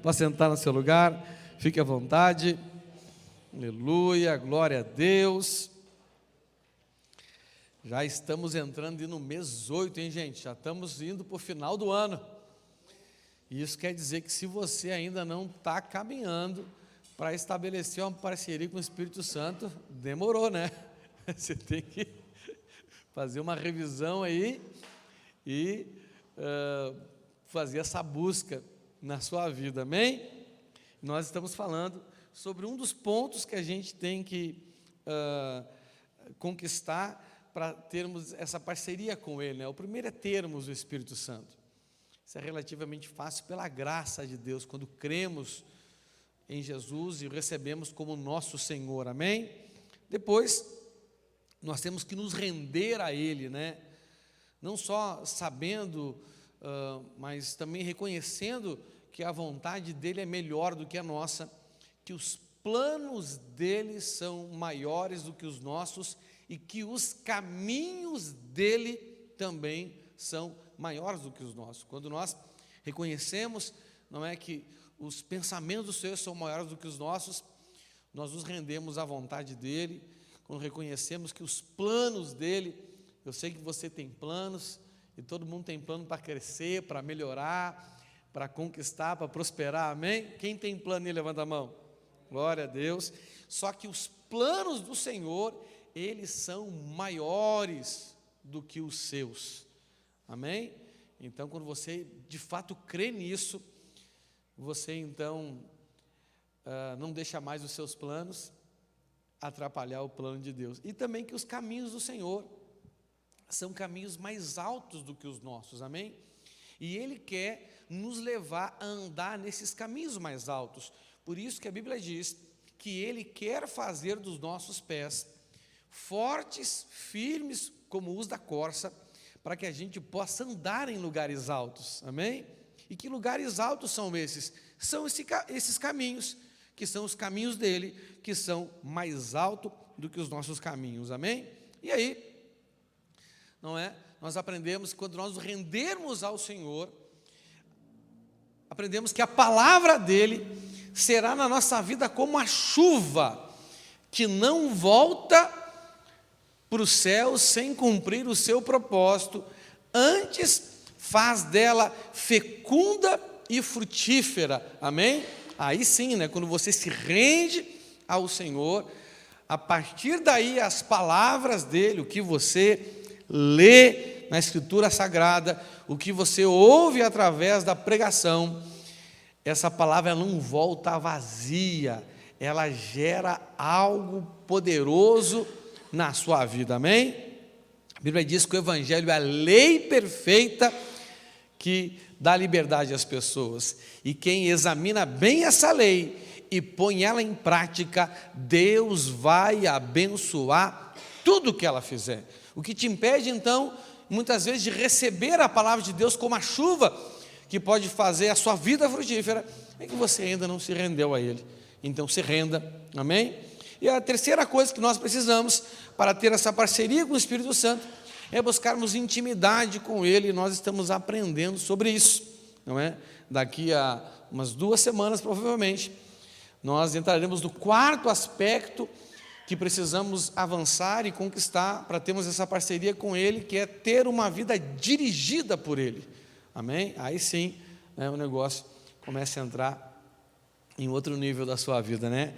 Posso sentar no seu lugar? Fique à vontade. Aleluia, glória a Deus. Já estamos entrando no mês 8, hein, gente? Já estamos indo para o final do ano. E isso quer dizer que se você ainda não está caminhando para estabelecer uma parceria com o Espírito Santo, demorou, né? Você tem que fazer uma revisão aí e fazer essa busca na sua vida, amém? Nós estamos falando sobre um dos pontos que a gente tem que conquistar para termos essa parceria com Ele, né? O primeiro é termos o Espírito Santo. Isso é relativamente fácil pela graça de Deus, quando cremos em Jesus e o recebemos como nosso Senhor, amém? Depois, nós temos que nos render a Ele, né? Não só sabendo, mas também reconhecendo que a vontade dEle é melhor do que a nossa, que os planos dEle são maiores do que os nossos e que os caminhos dEle também são maiores do que os nossos. Quando nós reconhecemos, não é, que os pensamentos do Senhor são maiores do que os nossos, nós nos rendemos à vontade dEle. Quando reconhecemos que os planos dEle, eu sei que você tem planos, e todo mundo tem plano para crescer, para melhorar, para conquistar, para prosperar, amém? Quem tem plano aí, levanta a mão. Glória a Deus. Só que os planos do Senhor, eles são maiores do que os seus, amém? Então, quando você de fato crê nisso, você então não deixa mais os seus planos atrapalhar o plano de Deus. E também que os caminhos do Senhor são caminhos mais altos do que os nossos, amém? E Ele quer nos levar a andar nesses caminhos mais altos. Por isso que a Bíblia diz que Ele quer fazer dos nossos pés fortes, firmes, como os da corça, para que a gente possa andar em lugares altos, amém? E que lugares altos são esses? São esses caminhos, que são os caminhos dEle, que são mais altos do que os nossos caminhos, amém? E aí, não é? Nós aprendemos que quando nós nos rendermos ao Senhor, aprendemos que a palavra dEle será na nossa vida como a chuva, que não volta para o céu sem cumprir o seu propósito, antes faz dela fecunda e frutífera, amém? Aí sim, né, quando você se rende ao Senhor, a partir daí as palavras dEle, o que você lê na Escritura Sagrada, o que você ouve através da pregação, essa palavra não volta vazia, ela gera algo poderoso na sua vida, amém? A Bíblia diz que o Evangelho é a lei perfeita que dá liberdade às pessoas, e quem examina bem essa lei e põe ela em prática, Deus vai abençoar tudo que ela fizer. O que te impede então, muitas vezes, de receber a palavra de Deus como a chuva, que pode fazer a sua vida frutífera, é que você ainda não se rendeu a Ele. Então se renda, amém? E a terceira coisa que nós precisamos para ter essa parceria com o Espírito Santo é buscarmos intimidade com Ele, e nós estamos aprendendo sobre isso, não é? Daqui a umas 2 semanas, provavelmente, nós entraremos no quarto aspecto que precisamos avançar e conquistar para termos essa parceria com Ele, que é ter uma vida dirigida por Ele, amém? Aí sim, né, o negócio começa a entrar em outro nível da sua vida, né?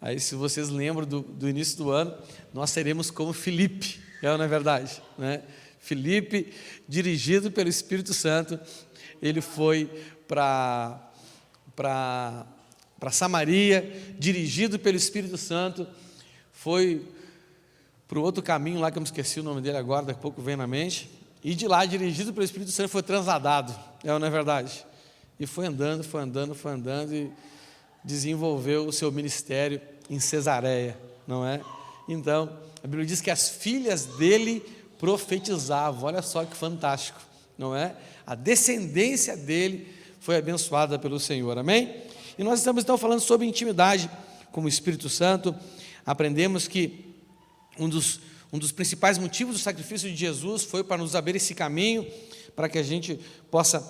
Aí, se vocês lembram do início do ano, nós seremos como Filipe, não é verdade? Né? Filipe, dirigido pelo Espírito Santo, ele foi para Samaria, dirigido pelo Espírito Santo, foi para o outro caminho lá, que eu me esqueci o nome dele agora, daqui a pouco vem na mente, e de lá, dirigido pelo Espírito Santo, foi transladado, não é verdade? E foi andando, e desenvolveu o seu ministério em Cesareia, não é? Então, a Bíblia diz que as filhas dele profetizavam, olha só que fantástico, não é? A descendência dele foi abençoada pelo Senhor, amém? E nós estamos então falando sobre intimidade com o Espírito Santo. Aprendemos que um dos principais motivos do sacrifício de Jesus foi para nos abrir esse caminho, para que a gente possa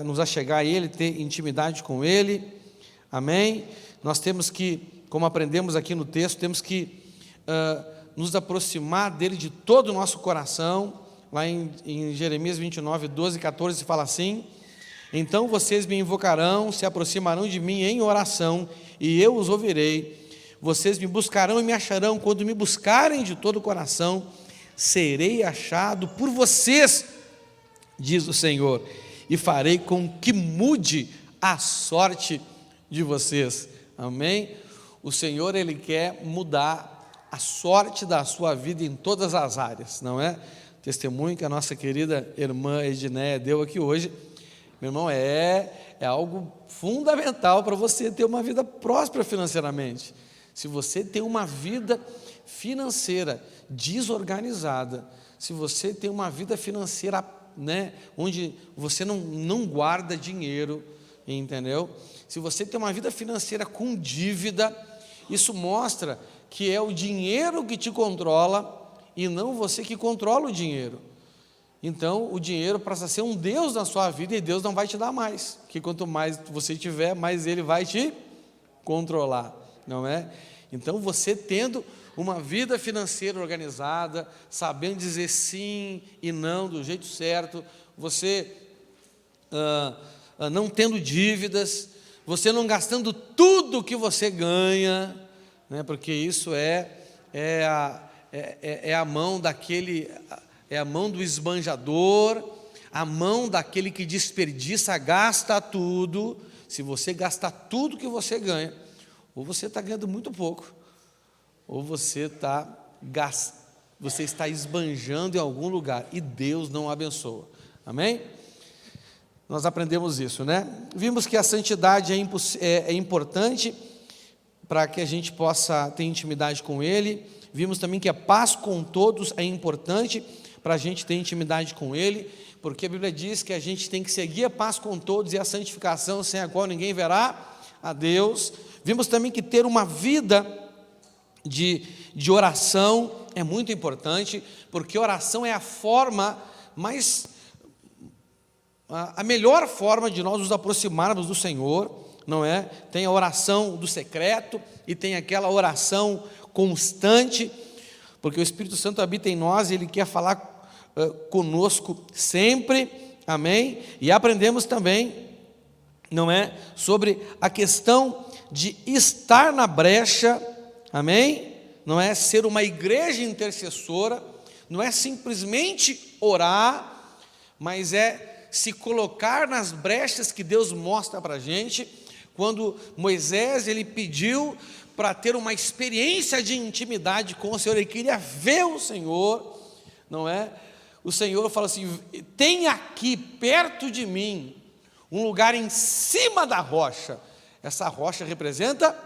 nos achegar a Ele, ter intimidade com Ele. Amém? Nós temos que, como aprendemos aqui no texto, temos que nos aproximar dele de todo o nosso coração. Lá em Jeremias 29, 12 e 14 fala assim: então vocês me invocarão, se aproximarão de mim em oração, e eu os ouvirei. Vocês me buscarão e me acharão, quando me buscarem de todo o coração, serei achado por vocês, diz o Senhor, e farei com que mude a sorte de vocês. Amém? O Senhor, Ele quer mudar a sorte da sua vida em todas as áreas, não é? O testemunho que a nossa querida irmã Edneia deu aqui hoje, meu irmão, é algo fundamental para você ter uma vida próspera financeiramente. Se você tem uma vida financeira desorganizada, se você tem uma vida financeira, né, onde você não guarda dinheiro, entendeu? Se você tem uma vida financeira com dívida, isso mostra que é o dinheiro que te controla e não você que controla o dinheiro. Então, o dinheiro passa a ser um Deus na sua vida e Deus não vai te dar mais, porque quanto mais você tiver, mais Ele vai te controlar, não é? Então, você tendo uma vida financeira organizada, sabendo dizer sim e não do jeito certo, você não tendo dívidas, você não gastando tudo que você ganha, né, porque isso é a mão daquele, é a mão do esbanjador, a mão daquele que desperdiça, gasta tudo. Se você gastar tudo que você ganha, ou você está ganhando muito pouco, ou você está esbanjando em algum lugar, e Deus não abençoa. Amém? Nós aprendemos isso, né? Vimos que a santidade é importante para que a gente possa ter intimidade com Ele. Vimos também que a paz com todos é importante para a gente ter intimidade com Ele, porque a Bíblia diz que a gente tem que seguir a paz com todos e a santificação, sem a qual ninguém verá a Deus. Vimos também que ter uma vida de oração é muito importante, porque oração é a forma a melhor forma de nós nos aproximarmos do Senhor, não é? Tem a oração do secreto e tem aquela oração constante, porque o Espírito Santo habita em nós e Ele quer falar conosco sempre, amém? E aprendemos também, não é? Sobre a questão de estar na brecha, amém? Não é ser uma igreja intercessora, não é simplesmente orar, mas é se colocar nas brechas que Deus mostra para a gente. Quando Moisés, ele pediu para ter uma experiência de intimidade com o Senhor, ele queria ver o Senhor, não é? O Senhor fala assim: tem aqui perto de mim um lugar em cima da rocha. Essa rocha representa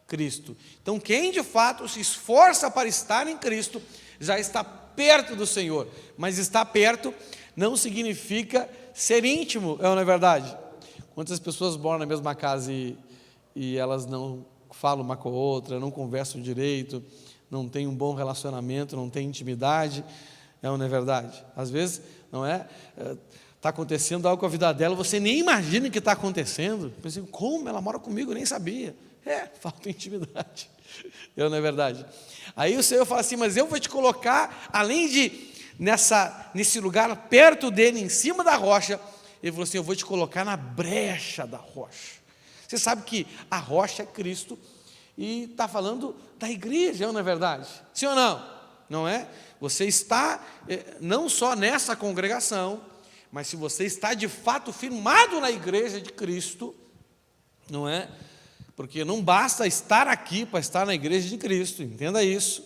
Cristo. Então, quem de fato se esforça para estar em Cristo, já está perto do Senhor. Mas estar perto não significa ser íntimo, não é verdade? Quantas pessoas moram na mesma casa e elas não falam uma com a outra, não conversam direito, não têm um bom relacionamento, não têm intimidade, não é verdade? Às vezes, não é? Está acontecendo algo com a vida dela, você nem imagina o que está acontecendo. Pensei, como? Ela mora comigo, eu nem sabia. Falta intimidade, não é verdade? Aí o Senhor fala assim: mas eu vou te colocar, além de nesse lugar, perto dele, em cima da rocha. Ele falou assim: eu vou te colocar na brecha da rocha. Você sabe que a rocha é Cristo, e está falando da igreja, não é verdade? Sim ou não? Não é? Você está não só nessa congregação, mas se você está de fato firmado na igreja de Cristo, não é? Porque não basta estar aqui para estar na igreja de Cristo, entenda isso,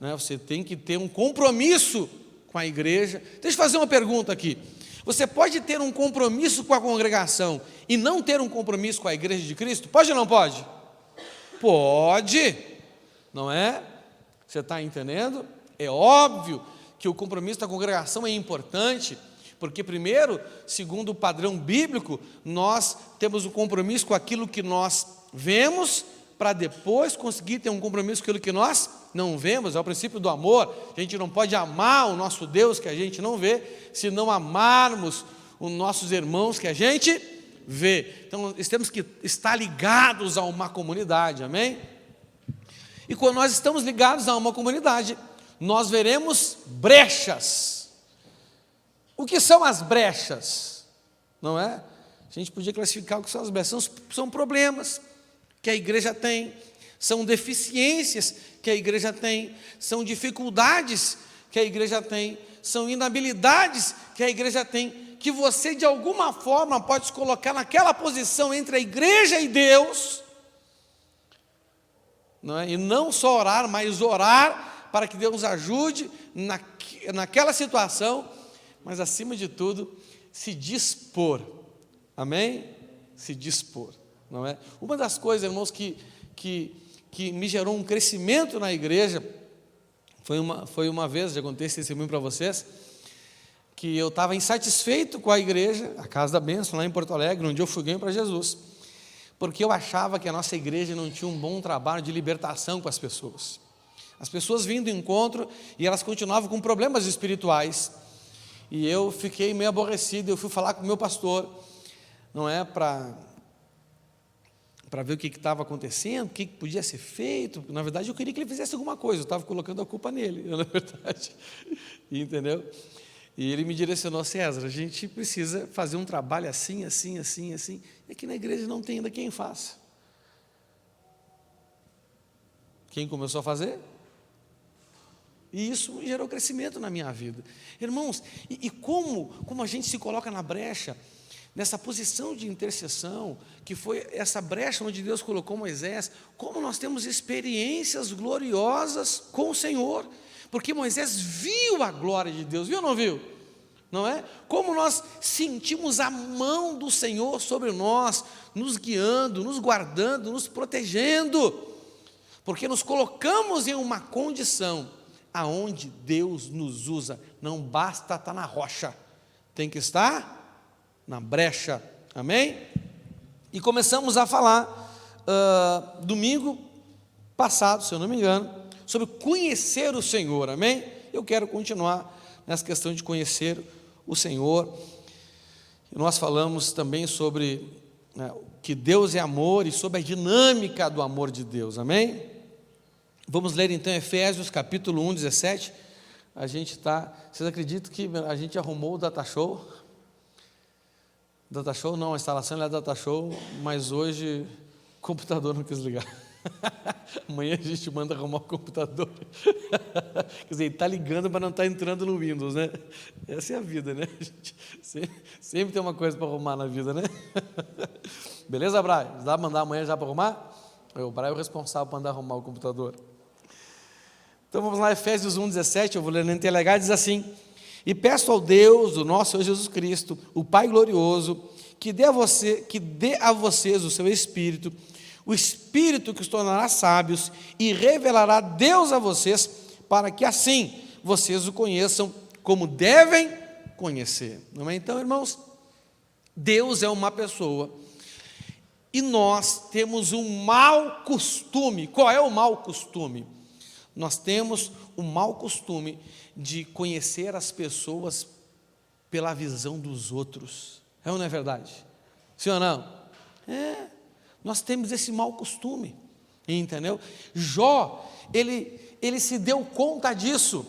né? Você tem que ter um compromisso com a igreja. Deixa eu fazer uma pergunta aqui: você pode ter um compromisso com a congregação e não ter um compromisso com a igreja de Cristo? Pode ou não pode? Pode, não é? Você está entendendo? É óbvio que o compromisso da congregação é importante, porque primeiro, segundo o padrão bíblico, nós temos um compromisso com aquilo que nós vemos, para depois conseguir ter um compromisso com aquilo que nós não vemos. É o princípio do amor. A gente não pode amar o nosso Deus que a gente não vê, se não amarmos os nossos irmãos que a gente vê. Então, nós temos que estar ligados a uma comunidade, amém? E quando nós estamos ligados a uma comunidade, nós veremos brechas. O que são as brechas? Não é? A gente podia classificar o que são as brechas. São problemas que a igreja tem, são deficiências que a igreja tem, são dificuldades que a igreja tem, são inabilidades que a igreja tem, que você de alguma forma pode se colocar naquela posição entre a igreja e Deus, não é? E não só orar, mas orar para que Deus ajude naquela situação, mas acima de tudo, se dispor, amém? Se dispor, não é? Uma das coisas, irmãos, que me gerou um crescimento na igreja, foi uma vez, já contei esse testemunho para vocês, que eu estava insatisfeito com a igreja, a Casa da Bênção, lá em Porto Alegre, onde eu fui ganho para Jesus, porque eu achava que a nossa igreja não tinha um bom trabalho de libertação com as pessoas. As pessoas vinham do encontro e elas continuavam com problemas espirituais, e eu fiquei meio aborrecido. Eu fui falar com o meu pastor, não é, para ver o que estava acontecendo, o que podia ser feito. Na verdade, eu queria que ele fizesse alguma coisa, eu estava colocando a culpa nele, na verdade, entendeu? E ele me direcionou: César, a gente precisa fazer um trabalho assim, assim, assim, assim, e aqui na igreja não tem ainda quem faça. Quem começou a fazer? E isso me gerou crescimento na minha vida. Irmãos, e como a gente se coloca na brecha, nessa posição de intercessão, que foi essa brecha onde Deus colocou Moisés, como nós temos experiências gloriosas com o Senhor, porque Moisés viu a glória de Deus, viu ou não viu? Não é? Como nós sentimos a mão do Senhor sobre nós, nos guiando, nos guardando, nos protegendo, porque nos colocamos em uma condição aonde Deus nos usa. Não basta estar na rocha, tem que estar na brecha, amém? E começamos a falar domingo passado, se eu não me engano, sobre conhecer o Senhor, amém? Eu quero continuar nessa questão de conhecer o Senhor. E nós falamos também sobre que Deus é amor e sobre a dinâmica do amor de Deus, amém? Vamos ler então Efésios capítulo 1, 17. A gente está, vocês acreditam que a gente arrumou o data show? Data show não, a instalação é data show, mas hoje o computador não quis ligar. Amanhã a gente manda arrumar o computador. Quer dizer, está ligando para não estar entrando no Windows, né? Essa é a vida, né? A gente sempre tem uma coisa para arrumar na vida, né? Beleza, Brian? Dá para mandar amanhã já para arrumar? O Brian é o responsável para mandar arrumar o computador. Então vamos lá, Efésios 1, 17, eu vou ler na NTLH, diz assim: e peço ao Deus, o nosso Senhor Jesus Cristo, o Pai glorioso, que dê a vocês o seu Espírito, o Espírito que os tornará sábios e revelará Deus a vocês, para que assim vocês o conheçam como devem conhecer. Não é? Então, irmãos, Deus é uma pessoa e nós temos um mau costume. Qual é o mau costume? Nós temos o mau costume de conhecer as pessoas pela visão dos outros. É ou não é verdade? Sim ou não? É. Nós temos esse mau costume, entendeu? Jó, ele se deu conta disso.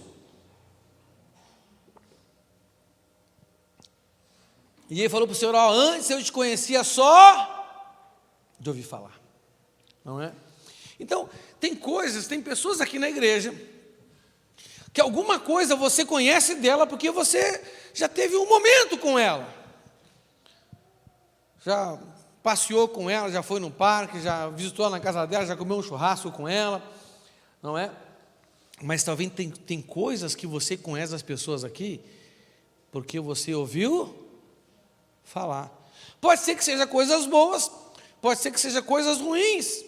E ele falou para o Senhor: ó, antes eu te conhecia só de ouvir falar, não é? Então, tem pessoas aqui na igreja, que alguma coisa você conhece dela, porque você já teve um momento com ela, já passeou com ela, já foi no parque, já visitou na casa dela, já comeu um churrasco com ela, não é? Mas talvez tem coisas que você conhece das pessoas aqui, porque você ouviu falar. Pode ser que seja coisas boas, pode ser que seja coisas ruins,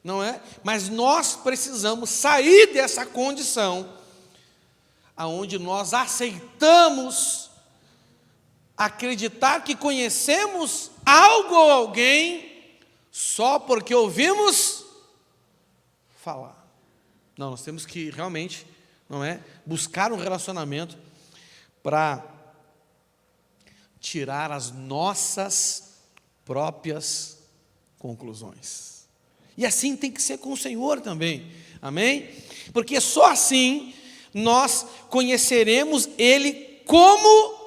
não é? Mas nós precisamos sair dessa condição, aonde nós aceitamos acreditar que conhecemos algo ou alguém só porque ouvimos falar. Não, nós temos que realmente, não é, buscar um relacionamento para tirar as nossas próprias conclusões. E assim tem que ser com o Senhor também, amém? Porque só assim nós conheceremos Ele como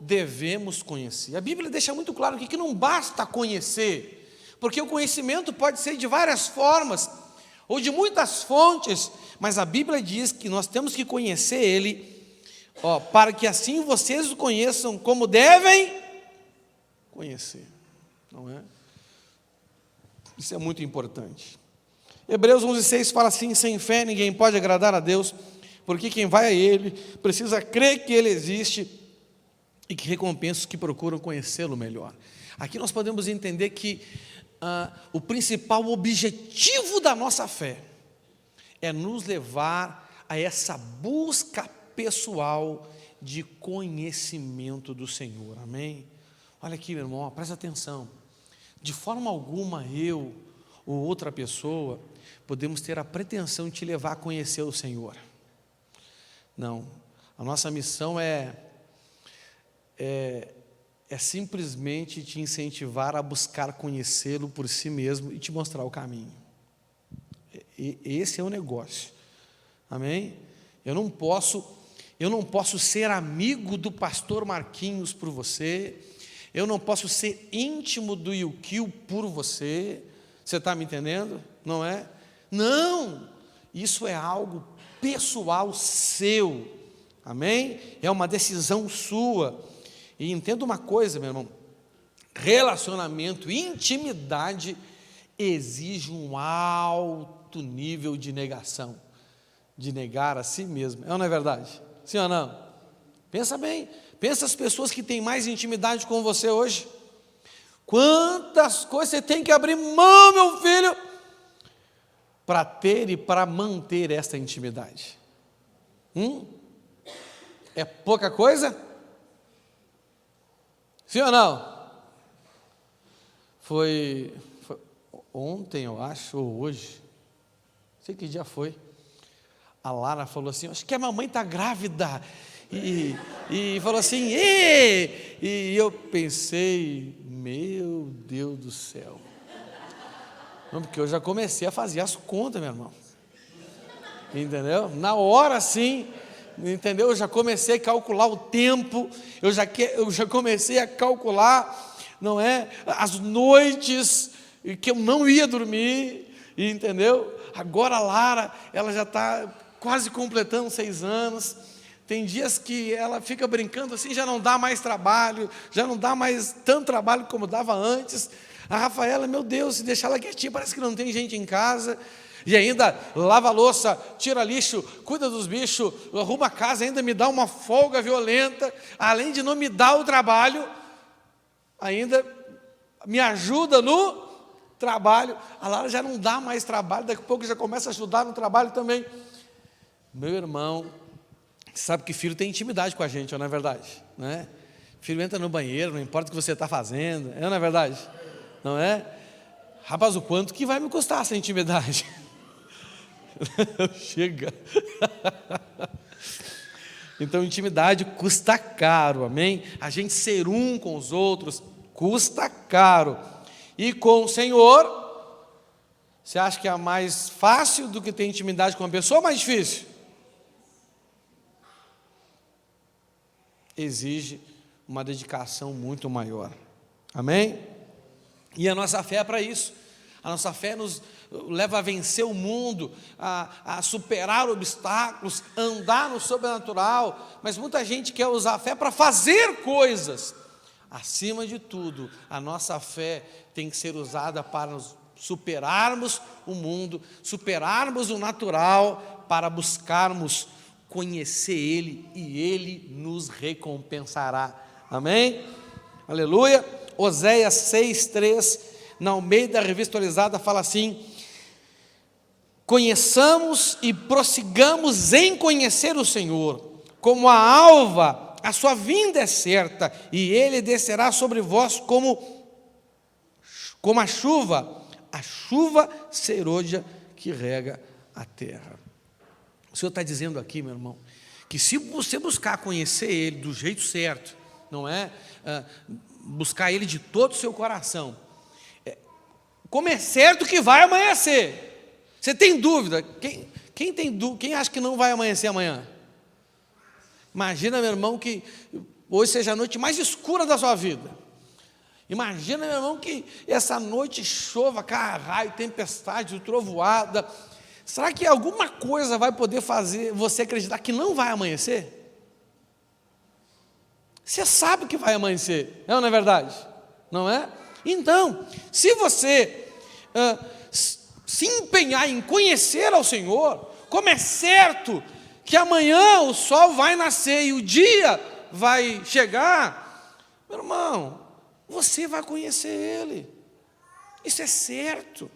devemos conhecer. A Bíblia deixa muito claro aqui que não basta conhecer, porque o conhecimento pode ser de várias formas, ou de muitas fontes, mas a Bíblia diz que nós temos que conhecer Ele, para que assim vocês o conheçam como devem conhecer, não é? Isso é muito importante. Hebreus 11:6 fala assim: sem fé ninguém pode agradar a Deus, porque quem vai a Ele precisa crer que Ele existe e que recompensa os que procuram conhecê-lo melhor. Aqui nós podemos entender que o principal objetivo da nossa fé é nos levar a essa busca pessoal de conhecimento do Senhor, amém? Olha aqui, meu irmão, presta atenção. De forma alguma eu ou outra pessoa podemos ter a pretensão de te levar a conhecer o Senhor. Não, a nossa missão é simplesmente te incentivar a buscar conhecê-lo por si mesmo e te mostrar o caminho. Esse é o negócio, amém? Eu não posso ser amigo do pastor Marquinhos por você, eu não posso ser íntimo do Yukio por você, você está me entendendo? Não é? Não, isso é algo pessoal seu, amém? É uma decisão sua. E entenda uma coisa, meu irmão, relacionamento, intimidade exige um alto nível de negação, de negar a si mesmo, é ou não é verdade? Sim ou não? Pensa bem, pensa as pessoas que têm mais intimidade com você hoje, quantas coisas você tem que abrir mão, meu filho, para ter e para manter esta intimidade. É pouca coisa? Sim ou não? Foi ontem, eu acho, ou hoje, não sei que dia foi, a Lara falou assim: acho que a mamãe está grávida, e falou assim, e eu pensei, meu Deus do céu, não, porque eu já comecei a fazer as contas, meu irmão, entendeu? Na hora sim, entendeu? Eu já comecei a calcular o tempo, eu já comecei a calcular, não é? As noites que eu não ia dormir, entendeu? Agora a Lara, ela já está quase completando 6 anos, tem dias que ela fica brincando assim, já não dá mais trabalho, já não dá mais tanto trabalho como dava antes. A Rafaela, meu Deus, se deixar ela quietinha, parece que não tem gente em casa, e ainda lava a louça, tira lixo, cuida dos bichos, arruma a casa, ainda me dá uma folga violenta, além de não me dar o trabalho, ainda me ajuda no trabalho. A Lara já não dá mais trabalho, daqui a pouco já começa a ajudar no trabalho também. Meu irmão, sabe que filho tem intimidade com a gente, não é verdade? Não é? Filho entra no banheiro, não importa o que você está fazendo, não é verdade? Não é? Rapaz, o quanto que vai me custar essa intimidade? Chega. Então, intimidade custa caro, amém? A gente ser um com os outros custa caro. E com o Senhor, você acha que é mais fácil do que ter intimidade com uma pessoa ou mais difícil? Exige uma dedicação muito maior, amém? E a nossa fé é para isso. A nossa fé nos leva a vencer o mundo, a superar obstáculos, andar no sobrenatural, mas muita gente quer usar a fé para fazer coisas. Acima de tudo, a nossa fé tem que ser usada para superarmos o mundo, superarmos o natural, para buscarmos conhecer Ele, e Ele nos recompensará, amém? Aleluia. Oséias 6:3, na Almeida Revista Atualizada, fala assim: conheçamos e prossigamos em conhecer o Senhor, como a alva, a sua vinda é certa, e Ele descerá sobre vós como a chuva serôdia que rega a terra. O Senhor está dizendo aqui, meu irmão, que se você buscar conhecer Ele do jeito certo, não é? Buscar Ele de todo o seu coração, como é certo que vai amanhecer. Você tem dúvida? Quem acha que não vai amanhecer amanhã? Imagina, meu irmão, que hoje seja a noite mais escura da sua vida. Imagina, meu irmão, que essa noite chova, caia raio, tempestade, trovoada. Será que alguma coisa vai poder fazer você acreditar que não vai amanhecer? Você sabe que vai amanhecer, não é verdade? Não é? Então, se você se empenhar em conhecer ao Senhor, como é certo que amanhã o sol vai nascer e o dia vai chegar, meu irmão, você vai conhecer Ele, isso é certo.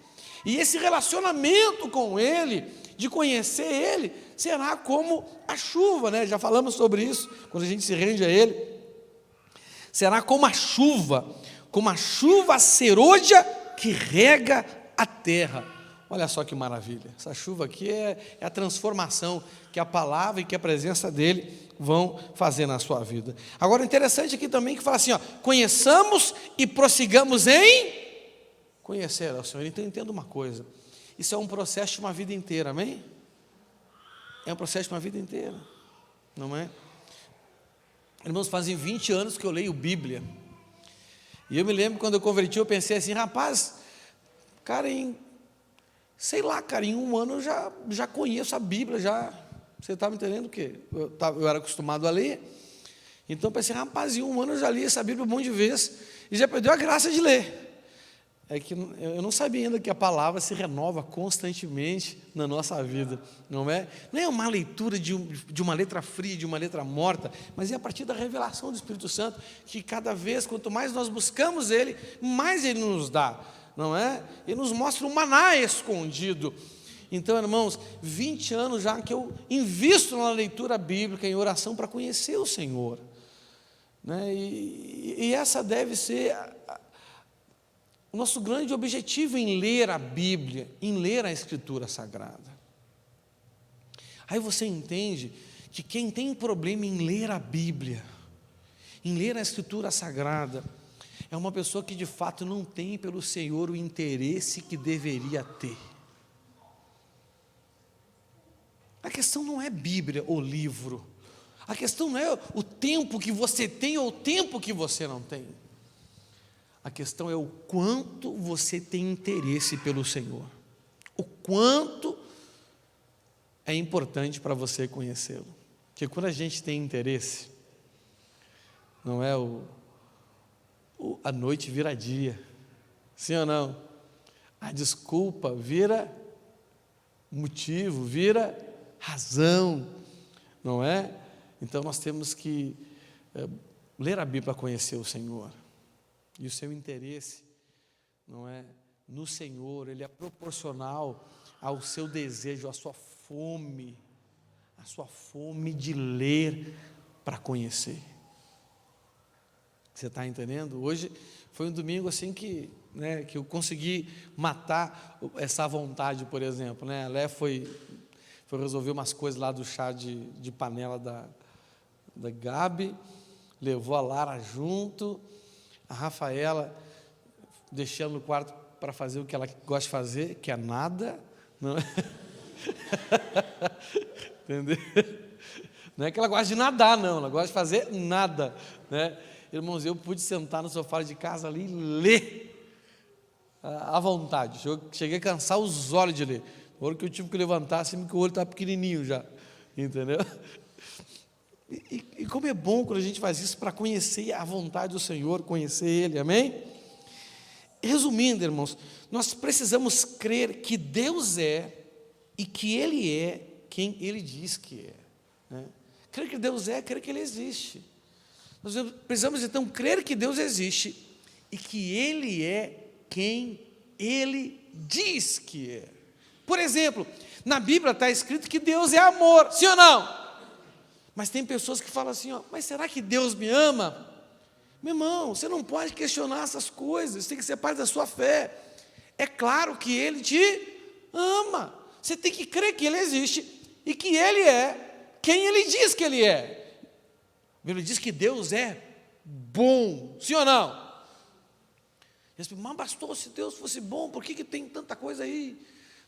E esse relacionamento com Ele, de conhecer Ele, será como a chuva, né? Já falamos sobre isso, quando a gente se rende a Ele. Será como a chuva serôdia que rega a terra. Olha só que maravilha, essa chuva aqui é a transformação que a palavra e que a presença dEle vão fazer na sua vida. Agora, interessante aqui também que fala assim, ó, conheçamos e prossigamos em conhecer ao Senhor. Então, entenda uma coisa, isso é um processo de uma vida inteira, amém? É um processo de uma vida inteira, não é? Irmãos, fazem 20 anos que eu leio Bíblia, e eu me lembro quando eu converti, eu pensei assim, rapaz, cara, sei lá, cara, em um ano eu já conheço a Bíblia, você está me entendendo o quê? Eu era acostumado a ler, então eu pensei, rapaz, em um ano eu já li essa Bíblia um monte de vezes, e já perdeu a graça de ler. É que eu não sabia ainda que a palavra se renova constantemente na nossa vida, não é? Não é uma leitura de uma letra fria, de uma letra morta, mas é a partir da revelação do Espírito Santo, que cada vez, quanto mais nós buscamos Ele, mais Ele nos dá, não é? Ele nos mostra um maná escondido. Então, irmãos, 20 anos já que eu invisto na leitura bíblica, em oração, para conhecer o Senhor, né? E essa deve ser o nosso grande objetivo em ler a Bíblia, em ler a Escritura Sagrada. Aí você entende que quem tem problema em ler a Bíblia, em ler a Escritura Sagrada, é uma pessoa que de fato não tem pelo Senhor o interesse que deveria ter. A questão não é Bíblia ou livro, a questão não é o tempo que você tem ou o tempo que você não tem. A questão é o quanto você tem interesse pelo Senhor, o quanto é importante para você conhecê-lo. Porque quando a gente tem interesse, não é a noite vira dia, sim ou não? A desculpa vira motivo, vira razão, não é? Então nós temos que ler a Bíblia para conhecer o Senhor. E o seu interesse, não é, no Senhor, ele é proporcional ao seu desejo, à sua fome de ler para conhecer. Você está entendendo? Hoje foi um domingo assim que eu consegui matar essa vontade, por exemplo, né? A Lé foi resolver umas coisas lá do chá de panela da Gabi, levou a Lara junto. A Rafaela deixando no quarto para fazer o que ela gosta de fazer, que é nada, não é? Entendeu? Não é que ela gosta de nadar, não, ela gosta de fazer nada, né? Irmãos, eu pude sentar no sofá de casa ali e ler à vontade. Cheguei a cansar os olhos de ler. Na hora que eu tive que levantar, assim, porque o olho estava pequenininho já, entendeu? E como é bom quando a gente faz isso para conhecer a vontade do Senhor, conhecer Ele, amém? Resumindo, irmãos, nós precisamos crer que Deus é e que Ele é quem Ele diz que é, né? Crer que Deus é, crer que Ele existe. Nós precisamos então crer que Deus existe e que Ele é quem Ele diz que é. Por exemplo, na Bíblia está escrito que Deus é amor, sim ou não? Mas tem pessoas que falam assim, ó, mas será que Deus me ama? Meu irmão, você não pode questionar essas coisas, isso tem que ser parte da sua fé. É claro que Ele te ama, você tem que crer que Ele existe e que Ele é quem Ele diz que Ele é. Ele diz que Deus é bom, sim ou não? Mas pastor, se Deus fosse bom, por que tem tanta coisa aí?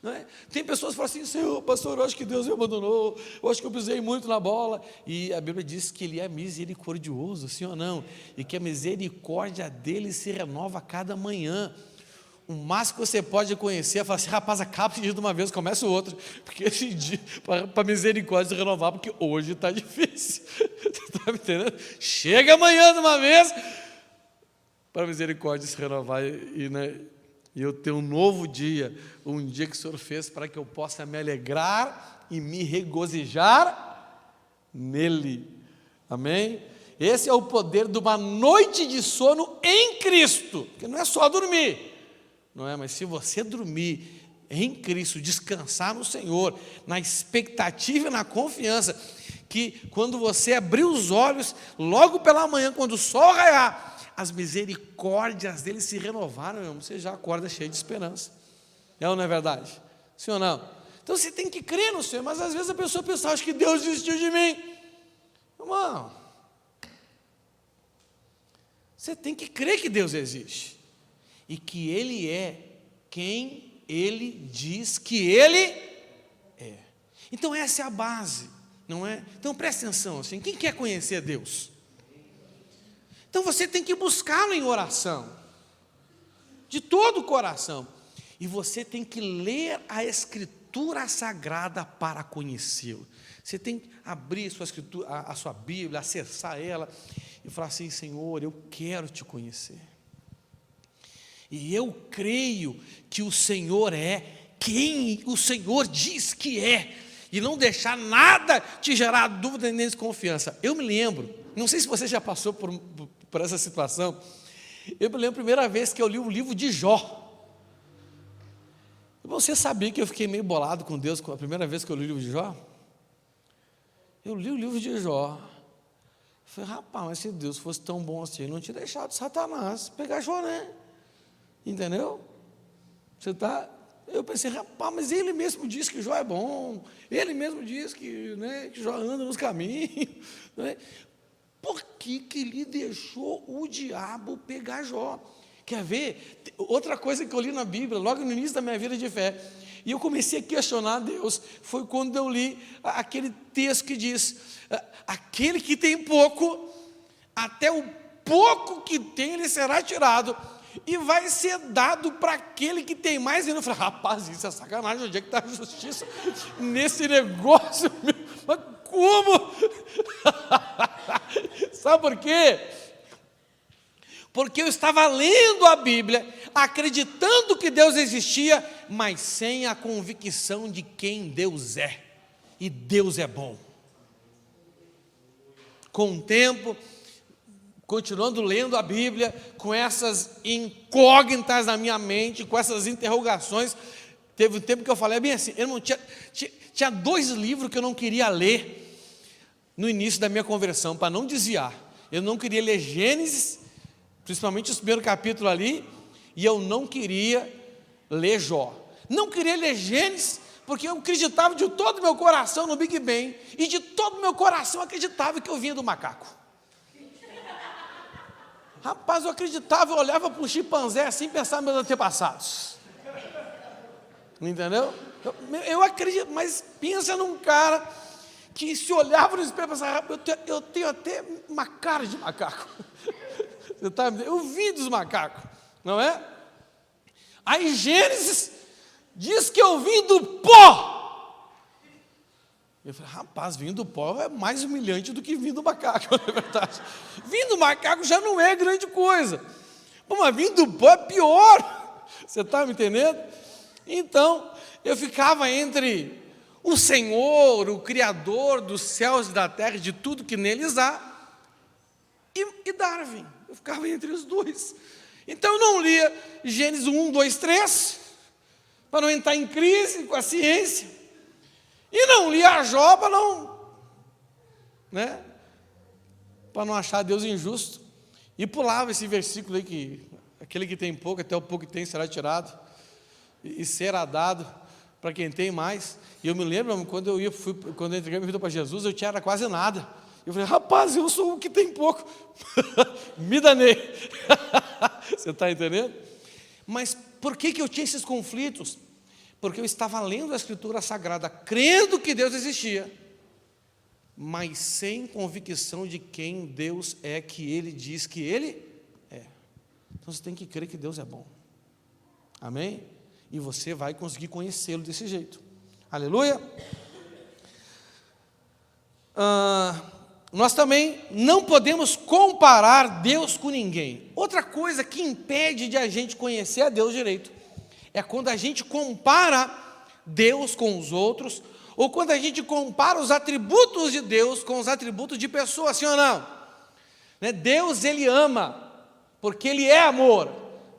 Não é? Tem pessoas que falam assim, Senhor, pastor, eu acho que Deus me abandonou, eu acho que eu pisei muito na bola. E a Bíblia diz que Ele é misericordioso, sim ou não? E que a misericórdia dEle se renova a cada manhã. O máximo que você pode conhecer é falar assim, rapaz, acaba esse dia de uma vez, começa o outro, porque esse dia, para misericórdia se renovar, porque hoje está difícil. Você está me entendendo? Chega amanhã de uma vez, para a misericórdia se renovar e eu ter um novo dia, um dia que o Senhor fez para que eu possa me alegrar e me regozijar nele. Amém? Esse é o poder de uma noite de sono em Cristo, porque não é só dormir, não é? Mas se você dormir em Cristo, descansar no Senhor, na expectativa e na confiança, que quando você abrir os olhos, logo pela manhã, quando o sol raiar, as misericórdias dele se renovaram, meu irmão, você já acorda cheio de esperança. É ou não é verdade? Sim ou não? Então você tem que crer no Senhor, mas às vezes a pessoa pensa, acho que Deus desistiu de mim. Irmão, você tem que crer que Deus existe e que Ele é quem Ele diz que Ele é. Então essa é a base, não é? Então presta atenção, assim, quem quer conhecer Deus? Então você tem que buscá-lo em oração, de todo o coração, e você tem que ler a Escritura Sagrada para conhecê-lo. Você tem que abrir a sua Bíblia, acessar ela e falar assim, Senhor, eu quero te conhecer. E eu creio que o Senhor é quem o Senhor diz que é, e não deixar nada te gerar dúvida nem desconfiança. Eu me lembro, não sei se você já passou por essa situação, eu me lembro a primeira vez que eu li o livro de Jó. Você sabia que eu fiquei meio bolado com Deus a primeira vez que eu li o livro de Jó? Eu li o livro de Jó, falei, rapaz, mas se Deus fosse tão bom assim, ele não tinha deixado Satanás pegar Jó, né? Entendeu? Eu pensei, rapaz, mas ele mesmo diz que Jó é bom, ele mesmo diz que Jó anda nos caminhos, né? Por que ele deixou o diabo pegar Jó? Quer ver? Outra coisa que eu li na Bíblia, logo no início da minha vida de fé, e eu comecei a questionar Deus, foi quando eu li aquele texto que diz, aquele que tem pouco, até o pouco que tem, ele será tirado, e vai ser dado para aquele que tem mais. E eu falei, rapaz, isso é sacanagem, onde é que está a justiça nesse negócio? Mas como? Sabe por quê? Porque eu estava lendo a Bíblia, acreditando que Deus existia, mas sem a convicção de quem Deus é, e Deus é bom. Com o tempo, continuando lendo a Bíblia, com essas incógnitas na minha mente, com essas interrogações, teve um tempo que eu falei bem assim, irmão, tinha 2 livros que eu não queria ler no início da minha conversão, para não desviar. Eu não queria ler Gênesis, principalmente o primeiro capítulo ali, e eu não queria ler Jó. Não queria ler Gênesis, porque eu acreditava de todo o meu coração no Big Bang, e de todo o meu coração acreditava que eu vinha do macaco. Rapaz, eu acreditava, eu olhava para um chimpanzé assim e pensava nos meus antepassados. Entendeu? Eu acredito, mas pensa num cara que se olhava no espelho e pensava, eu tenho até uma cara de macaco. Você tá, eu vim dos macacos, não é? Aí Gênesis diz que eu vim do pó. Eu falei, rapaz, vim do pó é mais humilhante do que vim do macaco, não é verdade? Vim do macaco já não é grande coisa. Pô, mas vim do pó é pior. Você está me entendendo? Então, eu ficava entre o Senhor, o Criador dos céus e da terra, de tudo que neles há, e Darwin. Eu ficava entre os dois. Então eu não lia Gênesis 1, 2, 3, para não entrar em crise com a ciência, e não lia Jó para não achar Deus injusto, e pulava esse versículo aí, que aquele que tem pouco, até o pouco que tem será tirado, e será dado para quem tem mais. E eu me lembro, quando eu entreguei minha vida para Jesus, eu tinha quase nada. Eu falei, rapaz, eu sou o que tem pouco. Me danei. Você está entendendo? Mas por que eu tinha esses conflitos? Porque eu estava lendo a Escritura Sagrada, crendo que Deus existia, mas sem convicção de quem Deus é que Ele diz que Ele é. Então você tem que crer que Deus é bom. Amém? E você vai conseguir conhecê-lo desse jeito. Aleluia? Nós também não podemos comparar Deus com ninguém. Outra coisa que impede de a gente conhecer a Deus direito é quando a gente compara Deus com os outros, ou quando a gente compara os atributos de Deus com os atributos de pessoas, sim ou não? Deus, Ele ama, porque Ele é amor.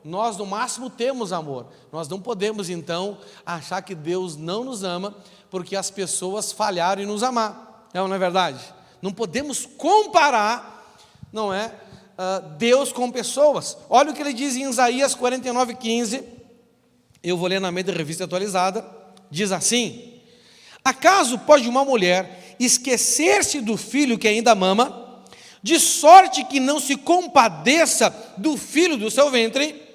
Nós, no máximo, temos amor. Nós não podemos, então, achar que Deus não nos ama, porque as pessoas falharam em nos amar. Não é verdade? Não podemos comparar, não é, Deus com pessoas. Olha o que ele diz em Isaías 49:15. Eu vou ler na Almeida Revista Atualizada. Diz assim: acaso pode uma mulher esquecer-se do filho que ainda mama, de sorte que não se compadeça do filho do seu ventre?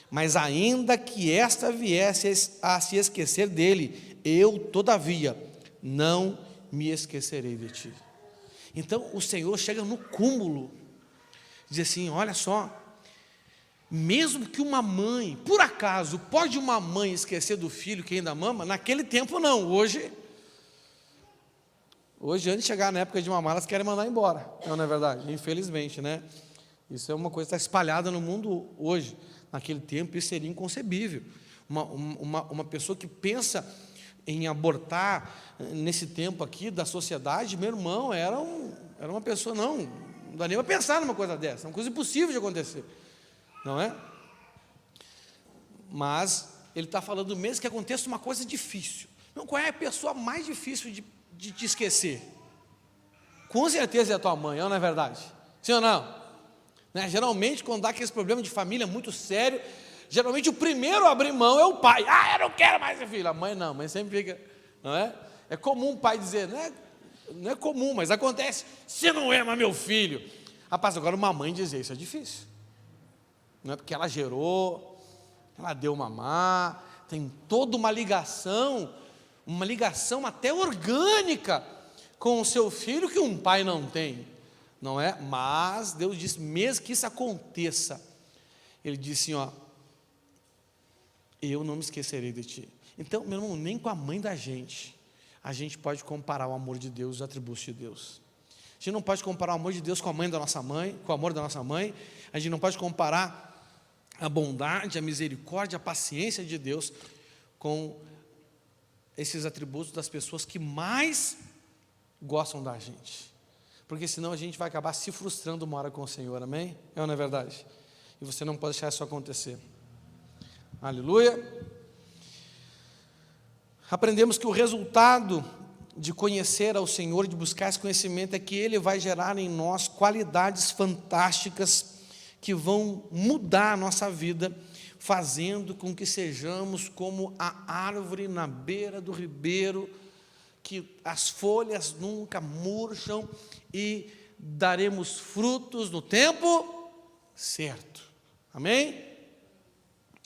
Mas ainda que esta viesse a se esquecer dele, eu, todavia, não me esquecerei de ti. Então o Senhor chega no cúmulo, diz assim: olha só, mesmo que uma mãe, por acaso, pode uma mãe esquecer do filho que ainda mama? Naquele tempo não, hoje antes de chegar na época de mamar, elas querem mandar embora, não é verdade? Infelizmente, né? Isso é uma coisa que está espalhada no mundo hoje. Naquele tempo isso seria inconcebível. Uma pessoa que pensa em abortar nesse tempo aqui da sociedade, meu irmão, era uma pessoa, não dá nem para pensar numa coisa dessa, é uma coisa impossível de acontecer, não é? Mas ele está falando mesmo que aconteça uma coisa difícil. Não, qual é a pessoa mais difícil de te esquecer? Com certeza é a tua mãe, não é verdade? Sim ou não? Geralmente, quando dá aqueles problemas de família muito sério, geralmente o primeiro a abrir mão é o pai. Eu não quero mais ser filho. A mãe não, a mãe sempre fica, não é? É comum o pai dizer, não é comum, mas acontece, você não ama meu filho. Rapaz, agora uma mãe dizer isso é difícil. Não é porque ela gerou, ela deu mamar, tem toda uma ligação até orgânica com o seu filho que um pai não tem. Não é? Mas Deus disse, mesmo que isso aconteça, Ele disse assim, eu não me esquecerei de ti. Então, meu irmão, nem com a mãe da gente, a gente pode comparar o amor de Deus, os atributos de Deus. A gente não pode comparar o amor de Deus com a mãe da nossa mãe, com o amor da nossa mãe. A gente não pode comparar a bondade, a misericórdia, a paciência de Deus com esses atributos das pessoas que mais gostam da gente. Porque senão a gente vai acabar se frustrando uma hora com o Senhor, amém? É ou não é verdade? E você não pode deixar isso acontecer. Aleluia. Aprendemos que o resultado de conhecer ao Senhor, de buscar esse conhecimento, é que Ele vai gerar em nós qualidades fantásticas que vão mudar a nossa vida, fazendo com que sejamos como a árvore na beira do ribeiro, que as folhas nunca murcham e daremos frutos no tempo certo. Amém?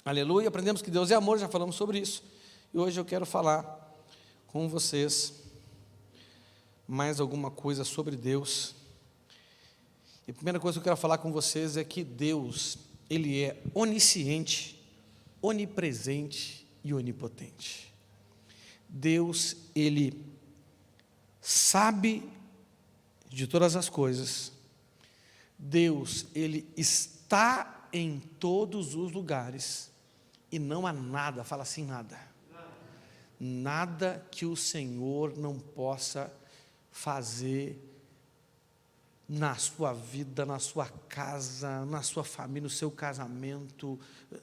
Aleluia. Aprendemos que Deus é amor, já falamos sobre isso. E hoje eu quero falar com vocês mais alguma coisa sobre Deus. E a primeira coisa que eu quero falar com vocês é que Deus, Ele é onisciente, onipresente e onipotente. Deus, Ele sabe de todas as coisas. Deus, Ele está em todos os lugares. E não há nada, fala assim, nada que o Senhor não possa fazer na sua vida, na sua casa, na sua família, no seu casamento,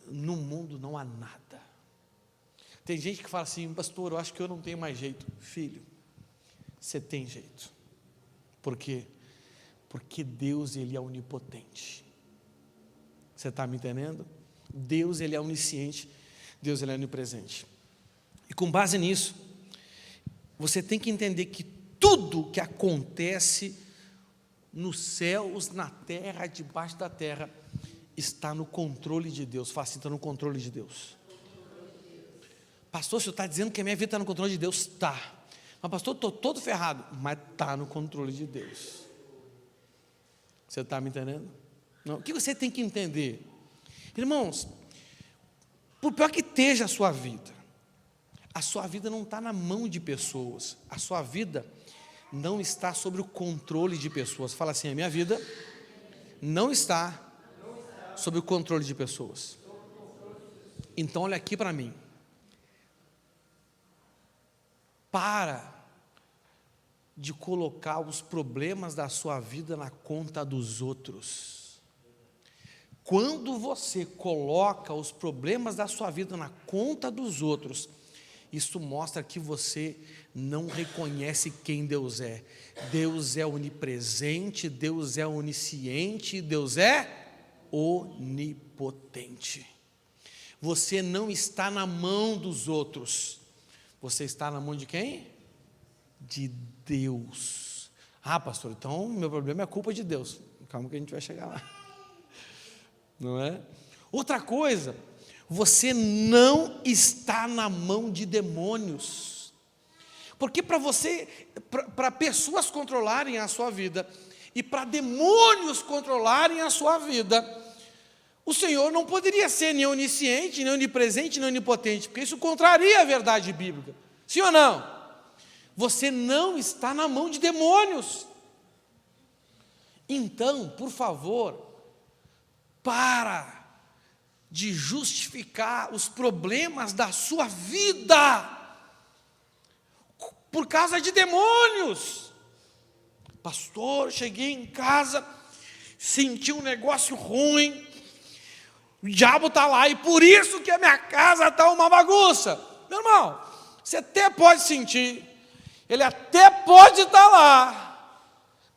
no mundo não há nada. Tem gente que fala assim, pastor, eu acho que eu não tenho mais jeito. Filho, você tem jeito. Por quê? Porque Deus, Ele é onipotente. Você está me entendendo? Deus, Ele é onisciente, Deus, Ele é onipresente. E com base nisso, você tem que entender que tudo que acontece nos céus, na terra, debaixo da terra, está no controle de Deus. Fala assim, está no controle de Deus. Pastor, o senhor está dizendo que a minha vida está no controle de Deus? Está. Mas pastor, estou todo ferrado. Mas está no controle de Deus. Você está me entendendo? Não. O que você tem que entender? Irmãos, por pior que esteja a sua vida não está na mão de pessoas. A sua vida não está sob o controle de pessoas. Fala assim, a minha vida não está sob o controle de pessoas. Então olha aqui para mim. Para de colocar os problemas da sua vida na conta dos outros. Quando você coloca os problemas da sua vida na conta dos outros, isso mostra que você não reconhece quem Deus é. Deus é onipresente, Deus é onisciente, Deus é onipotente. Você não está na mão dos outros. Você está na mão de quem? De Deus. Ah, pastor, então meu problema é culpa de Deus. Calma que a gente vai chegar lá. Não é? Outra coisa, você não está na mão de demônios. Porque para pessoas controlarem a sua vida e para demônios controlarem a sua vida, o Senhor não poderia ser nem onisciente, nem onipresente, nem onipotente, porque isso contraria a verdade bíblica. Sim ou não? Você não está na mão de demônios. Então, por favor, para de justificar os problemas da sua vida por causa de demônios. Pastor, cheguei em casa, senti um negócio ruim, o diabo está lá e por isso que a minha casa está uma bagunça. Meu irmão, você até pode sentir, ele até pode estar lá,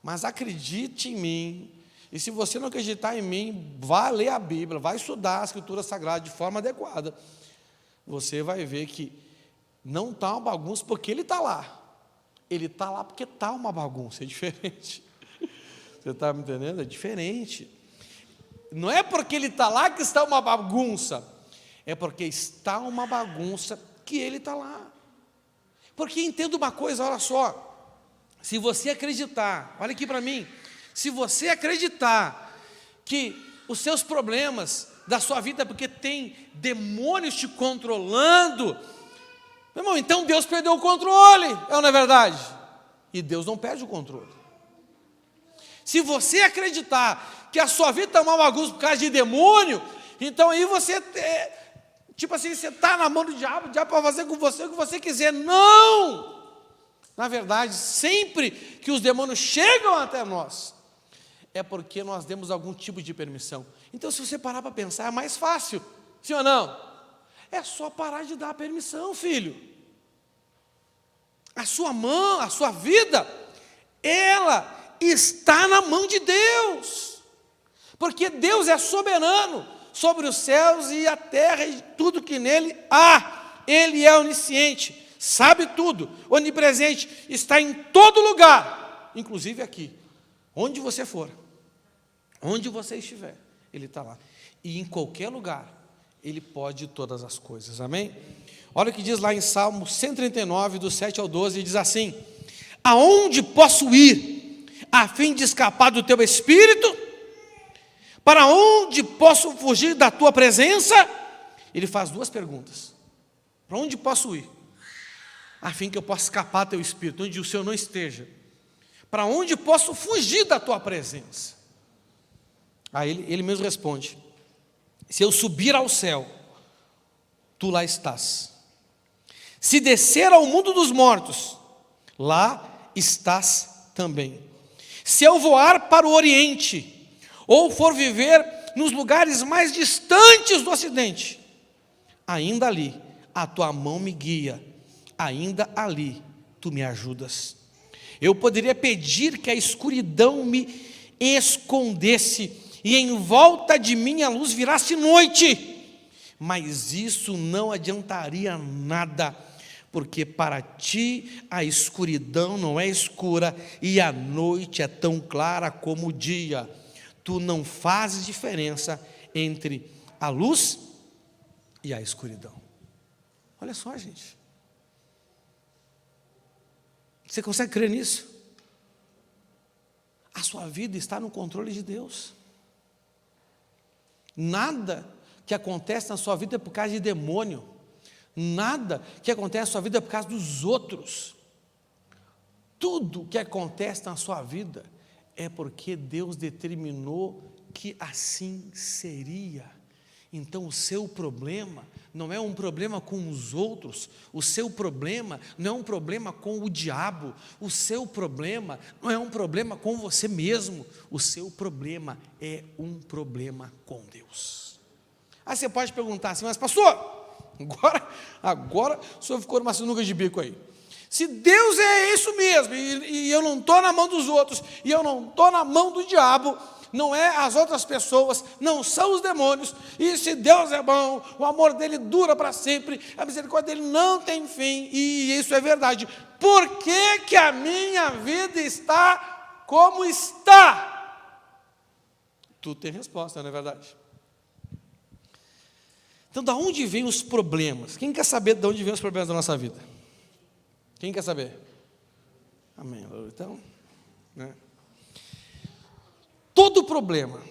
mas acredite em mim. E se você não acreditar em mim, vá ler a Bíblia, vai estudar a Escritura Sagrada de forma adequada. Você vai ver que não está uma bagunça porque ele está lá. Ele está lá porque está uma bagunça, é diferente. Você está me entendendo? É diferente. Não é porque ele está lá que está uma bagunça, é porque está uma bagunça que ele está lá. Porque entenda uma coisa, olha só, se você acreditar, olha aqui para mim, se você acreditar que os seus problemas da sua vida, porque tem demônios te controlando, meu irmão, então Deus perdeu o controle, não é verdade? E Deus não perde o controle. Se você acreditar que a sua vida está uma bagunça por causa de demônio, então aí você, tipo assim, você está na mão do diabo, o diabo pode fazer com você o que você quiser. Não! Na verdade, sempre que os demônios chegam até nós, é porque nós demos algum tipo de permissão. Então, se você parar para pensar, é mais fácil, sim ou não? É só parar de dar permissão, filho. A sua mão, a sua vida, ela está na mão de Deus, porque Deus é soberano sobre os céus e a terra e tudo que nele há. Ele é onisciente, sabe tudo, onipresente, está em todo lugar, inclusive aqui, onde você for, onde você estiver, Ele está lá, e em qualquer lugar, Ele pode todas as coisas, amém? Olha o que diz lá em Salmo 139, do 7 ao 12, diz assim: aonde posso ir a fim de escapar do teu espírito? Para onde posso fugir da tua presença? Ele faz duas perguntas. Para onde posso ir? A fim que eu possa escapar do teu espírito, onde o Senhor não esteja. Para onde posso fugir da tua presença? Aí ele mesmo responde: se eu subir ao céu, tu lá estás. Se descer ao mundo dos mortos, lá estás também. Se eu voar para o Oriente, ou for viver nos lugares mais distantes do Ocidente, ainda ali a tua mão me guia, ainda ali tu me ajudas. Eu poderia pedir que a escuridão me escondesse, e em volta de mim a luz virasse noite, mas isso não adiantaria nada, porque para ti a escuridão não é escura e a noite é tão clara como o dia. Tu não fazes diferença entre a luz e a escuridão. Olha só, gente. Você consegue crer nisso? A sua vida está no controle de Deus. Nada que acontece na sua vida é por causa de demônio. Nada que acontece na sua vida é por causa dos outros. Tudo que acontece na sua vida é porque Deus determinou que assim seria. Então o seu problema não é um problema com os outros, o seu problema não é um problema com o diabo, o seu problema não é um problema com você mesmo, o seu problema é um problema com Deus. Aí você pode perguntar assim, mas pastor, agora o senhor ficou numa sinuca de bico aí. Se Deus é isso mesmo, e eu não estou na mão dos outros, e eu não estou na mão do diabo, não é as outras pessoas, não são os demônios, e se Deus é bom, o amor dele dura para sempre, a misericórdia dele não tem fim, e isso é verdade. Por que que a minha vida está como está? Tudo tem resposta, não é verdade? Então, de onde vêm os problemas? Quem quer saber de onde vêm os problemas da nossa vida? Quem quer saber? Amém. Então, né? Todo problema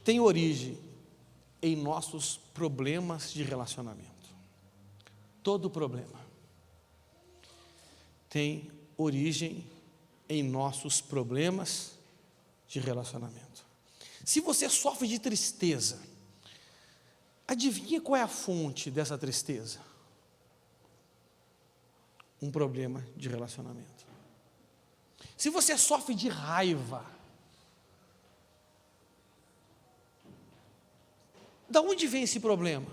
tem origem em nossos problemas de relacionamento. Todo problema tem origem em nossos problemas de relacionamento. Se você sofre de tristeza, adivinha qual é a fonte dessa tristeza? Um problema de relacionamento. Se você sofre de raiva, da onde vem esse problema?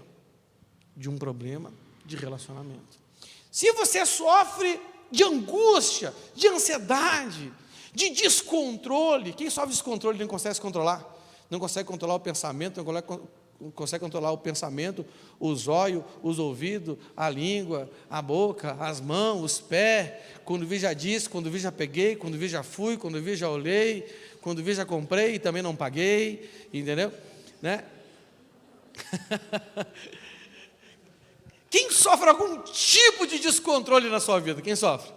De um problema de relacionamento. Se você sofre de angústia, de ansiedade, de descontrole, quem sofre de descontrole não consegue se controlar? Não consegue controlar o pensamento, não consegue controlar o pensamento, os olhos, os ouvidos, a língua, a boca, as mãos, os pés. Quando vi já disse, quando vi já peguei, quando vi já fui, quando vi já olhei, quando vi já comprei e também não paguei, entendeu? Né? Quem sofre algum tipo de descontrole na sua vida? Quem sofre?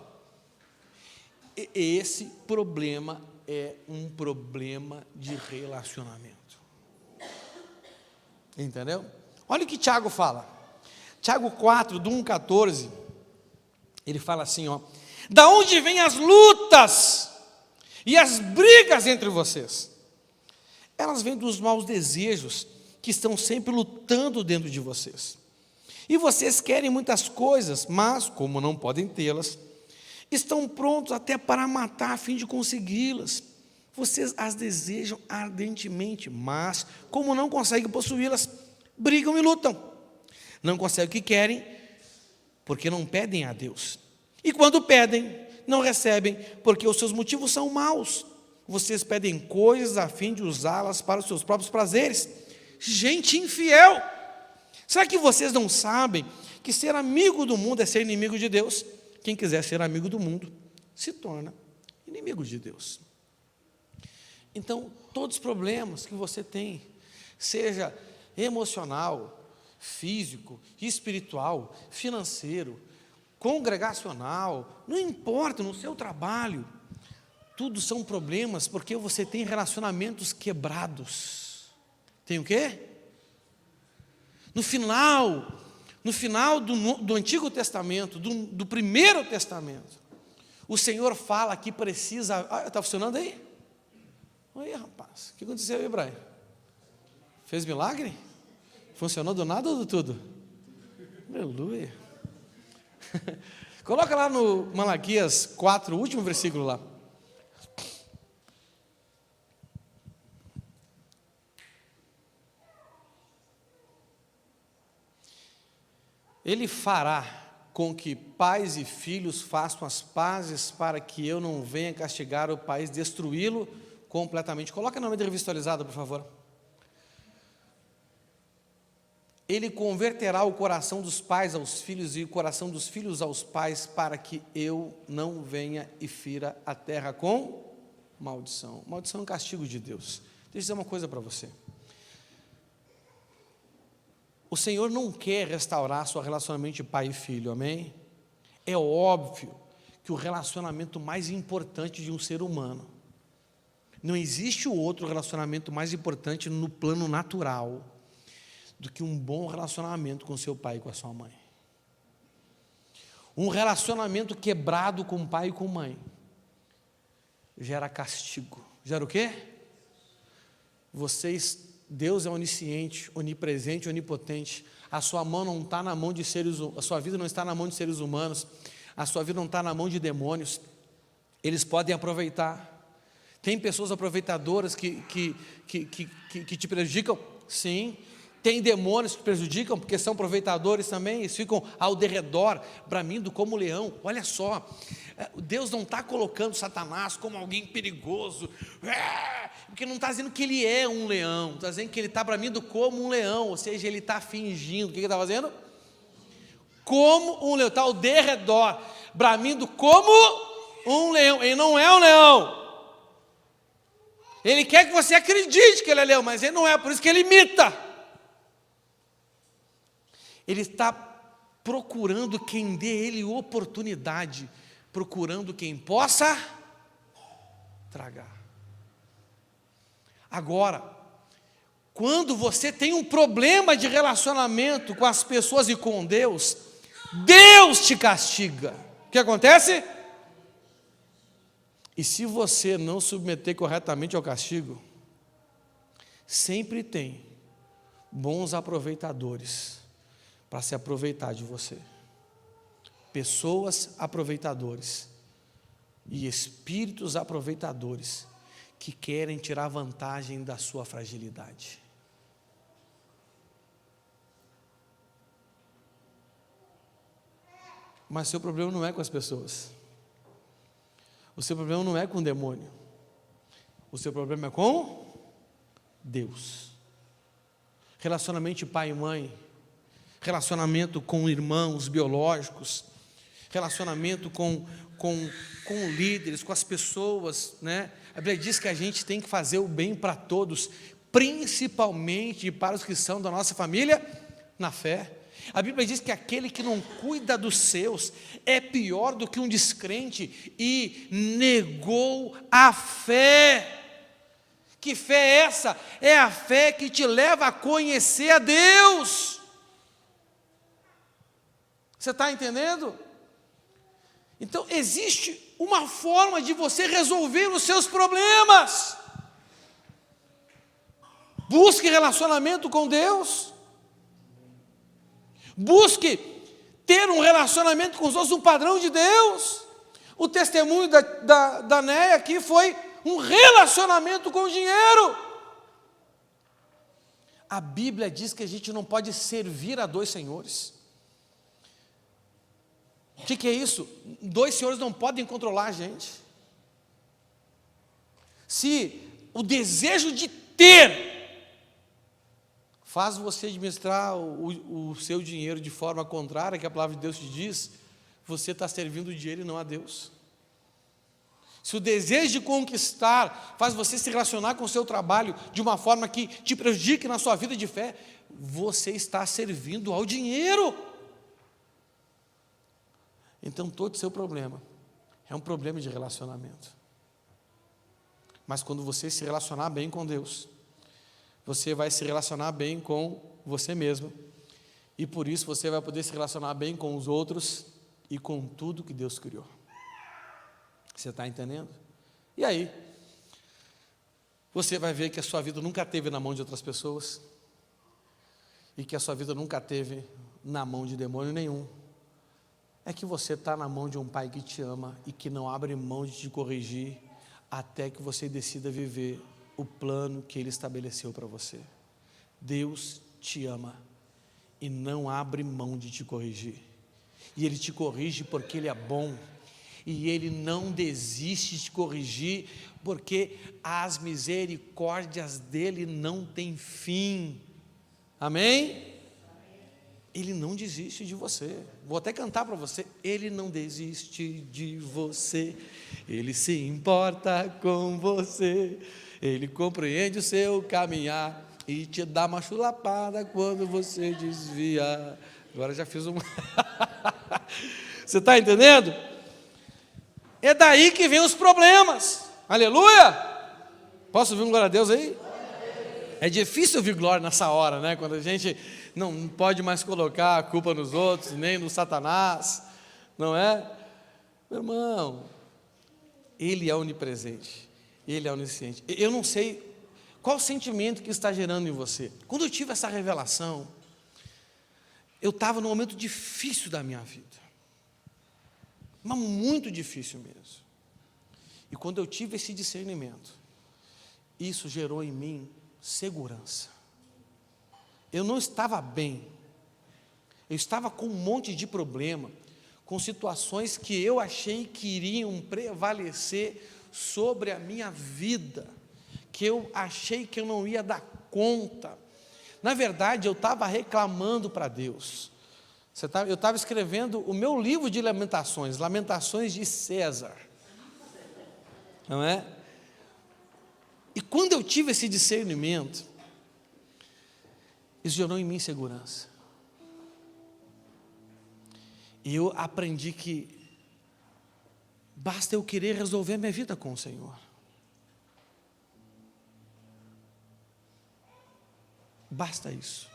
Esse problema é um problema de relacionamento. Entendeu? Olha o que Tiago fala. Tiago 4, do 1,14, ele fala assim, ó: da onde vêm as lutas e as brigas entre vocês? Elas vêm dos maus desejos que estão sempre lutando dentro de vocês. E vocês querem muitas coisas, mas, como não podem tê-las, estão prontos até para matar a fim de consegui-las. Vocês as desejam ardentemente, mas, como não conseguem possuí-las, brigam e lutam. Não conseguem o que querem, porque não pedem a Deus. E quando pedem, não recebem, porque os seus motivos são maus. Vocês pedem coisas a fim de usá-las para os seus próprios prazeres. Gente infiel! Será que vocês não sabem que ser amigo do mundo é ser inimigo de Deus? Quem quiser ser amigo do mundo, se torna inimigo de Deus. Então, todos os problemas que você tem, seja emocional, físico, espiritual, financeiro, congregacional, não importa, no seu trabalho, tudo são problemas porque você tem relacionamentos quebrados. Tem o quê? No final do Antigo Testamento, do Primeiro Testamento, o Senhor fala que precisa... Está funcionando aí? Oi, rapaz, o que aconteceu aí, Brian? Fez milagre? Funcionou do nada ou do tudo? Aleluia. Coloca lá no Malaquias 4, o último versículo lá. Ele fará com que pais e filhos façam as pazes para que eu não venha castigar o país, destruí-lo completamente. Coloca na nome revista atualizada, por favor. Ele converterá o coração dos pais aos filhos e o coração dos filhos aos pais, para que eu não venha e fira a terra com maldição. Maldição é um castigo de Deus. Deixa eu dizer uma coisa para você. O Senhor não quer restaurar seu relacionamento de pai e filho, amém? É óbvio que o relacionamento mais importante de um ser humano, não existe outro relacionamento mais importante no plano natural do que um bom relacionamento com seu pai e com a sua mãe. Um relacionamento quebrado com pai e com mãe gera castigo. Gera o quê? Deus é onisciente, onipresente, onipotente. A sua mão não está na mão de seres, a sua vida não está na mão de seres humanos, a sua vida não está na mão de demônios. Eles podem aproveitar. Tem pessoas aproveitadoras que te prejudicam? Sim. Tem demônios que te prejudicam, porque são aproveitadores também, eles ficam ao derredor, bramindo como leão. Olha só, Deus não está colocando Satanás como alguém perigoso, porque não está dizendo que ele é um leão, está dizendo que ele está bramindo como um leão, ou seja, ele está fingindo. O que ele está fazendo? Como um leão, está ao derredor, bramindo como um leão. Ele não é um leão. Ele quer que você acredite que ele é leão, mas ele não é, por isso que ele imita. Ele está procurando quem dê ele oportunidade, procurando quem possa tragar. Agora, quando você tem um problema de relacionamento com as pessoas e com Deus, Deus te castiga. O que acontece? E se você não submeter corretamente ao castigo, sempre tem bons aproveitadores para se aproveitar de você. Pessoas aproveitadores e espíritos aproveitadores que querem tirar vantagem da sua fragilidade. Mas seu problema não é com as pessoas. O seu problema não é com o demônio. O seu problema é com Deus. Relacionamento de pai e mãe, relacionamento com irmãos biológicos, relacionamento com líderes, com as pessoas, né? A Bíblia diz que a gente tem que fazer o bem para todos, principalmente para os que são da nossa família na fé. A Bíblia diz que aquele que não cuida dos seus é pior do que um descrente e negou a fé. Que fé é essa? É a fé que te leva a conhecer a Deus. Você está entendendo? Então existe uma forma de você resolver os seus problemas. Busque relacionamento com Deus. Busque ter um relacionamento com os outros, um padrão de Deus. O testemunho da Néia aqui foi um relacionamento com o dinheiro. A Bíblia diz que a gente não pode servir a dois senhores. O que é isso? Dois senhores não podem controlar a gente. Se o desejo de ter faz você administrar o seu dinheiro de forma contrária que a palavra de Deus te diz, você está servindo o dinheiro e não a Deus. Se o desejo de conquistar faz você se relacionar com o seu trabalho de uma forma que te prejudique na sua vida de fé, você está servindo ao dinheiro. Então todo o seu problema é um problema de relacionamento. Mas quando você se relacionar bem com Deus, você vai se relacionar bem com você mesmo. E por isso você vai poder se relacionar bem com os outros e com tudo que Deus criou. Você está entendendo? E aí? Você vai ver que a sua vida nunca teve na mão de outras pessoas. E que a sua vida nunca teve na mão de demônio nenhum. É que você está na mão de um pai que te ama e que não abre mão de te corrigir até que você decida viver o plano que Ele estabeleceu para você. Deus te ama e não abre mão de te corrigir. E Ele te corrige porque Ele é bom. E Ele não desiste de te corrigir porque as misericórdias dEle não têm fim. Amém? Ele não desiste de você. Vou até cantar para você. Ele não desiste de você. Ele se importa com você. Ele compreende o seu caminhar. e te dá uma chulapada quando você desvia. Agora já fiz uma. Você está entendendo? É daí que vem os problemas. Aleluia! Posso ouvir um glória a Deus aí? É difícil ouvir glória nessa hora, né? Quando a gente não pode mais colocar a culpa nos outros, nem no Satanás, não é? Meu irmão, Ele é onipresente, Ele é onisciente. Eu não sei qual o sentimento que está gerando em você. Quando eu tive essa revelação, eu estava num momento difícil da minha vida, mas muito difícil mesmo. E quando eu tive esse discernimento, isso gerou em mim segurança. Eu não estava bem, eu estava com um monte de problema, com situações que eu achei que iriam prevalecer sobre a minha vida, que eu achei que eu não ia dar conta. Na verdade, eu estava reclamando para Deus. Eu estava escrevendo o meu livro de lamentações, Lamentações de César, não é? E quando eu tive esse discernimento, isso gerou em mim segurança. E eu aprendi que basta eu querer resolver a minha vida com o Senhor. Basta isso.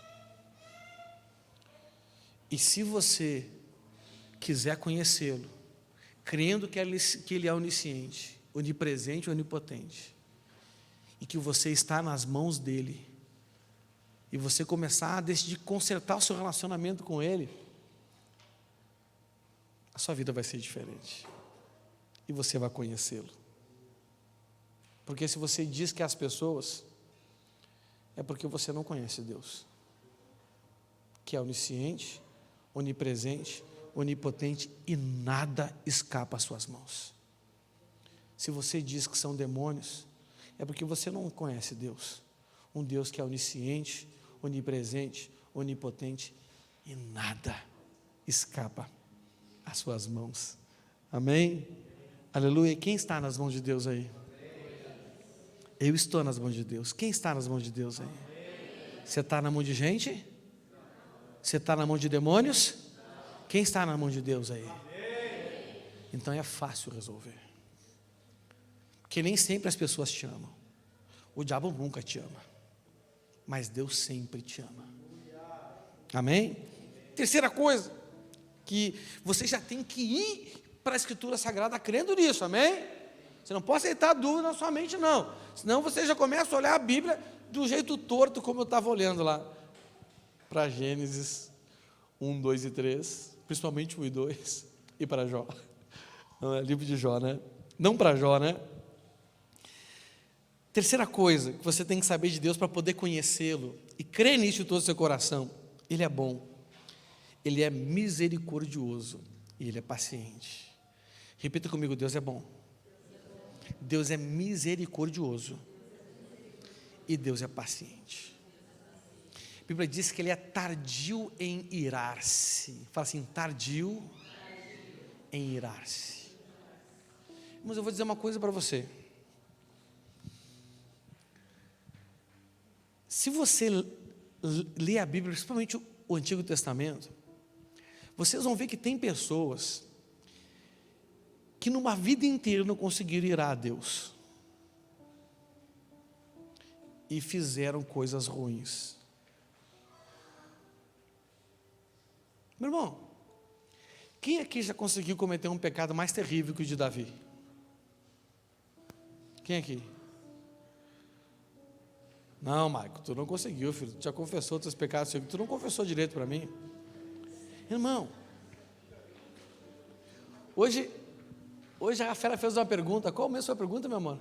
E se você quiser conhecê-lo, crendo que Ele é onisciente, onipresente e onipotente, e que você está nas mãos dEle, e você começar a decidir consertar o seu relacionamento com Ele, a sua vida vai ser diferente. E você vai conhecê-lo. Porque se você diz que as pessoas, é porque você não conhece Deus, que é onisciente, onipresente, onipotente, e nada escapa às suas mãos. Se você diz que são demônios, é porque você não conhece Deus, um Deus que é onisciente, onipresente, onipotente, e nada escapa às suas mãos. Amém? Aleluia. Quem está nas mãos de Deus aí? Eu estou nas mãos de Deus. Quem está nas mãos de Deus aí? Você está na mão de gente? Você está na mão de demônios? Quem está na mão de Deus aí? Então é fácil resolver. Porque nem sempre as pessoas te amam. O diabo nunca te ama. Mas Deus sempre te ama. Amém? Terceira coisa, que você já tem que ir para a Escritura Sagrada crendo nisso, amém? Você não pode aceitar dúvida na sua mente, não. Senão você já começa a olhar a Bíblia do jeito torto, como eu estava olhando lá para Gênesis 1, 2 e 3, principalmente 1 e 2, e para Jó. Não é livro de Jó, né? Não para Jó, né? Terceira coisa que você tem que saber de Deus para poder conhecê-lo e crer nisso de todo o seu coração: Ele é bom, Ele é misericordioso e Ele é paciente. Repita comigo: Deus é bom, Deus é misericordioso e Deus é paciente. A Bíblia diz que Ele é tardio em irar-se. Fala assim: tardio em irar-se. Mas eu vou dizer uma coisa para você. Se você ler a Bíblia, principalmente o Antigo Testamento, vocês vão ver que tem pessoas que numa vida inteira não conseguiram irar a Deus e fizeram coisas ruins. Meu irmão, quem aqui já conseguiu cometer um pecado mais terrível que o de Davi? Quem aqui? Não, Maico, tu não conseguiu, filho. Tu já confessou teus pecados, tu não confessou direito para mim. Irmão, hoje a Rafaela fez uma pergunta. Qual mesmo foi a pergunta, meu amor?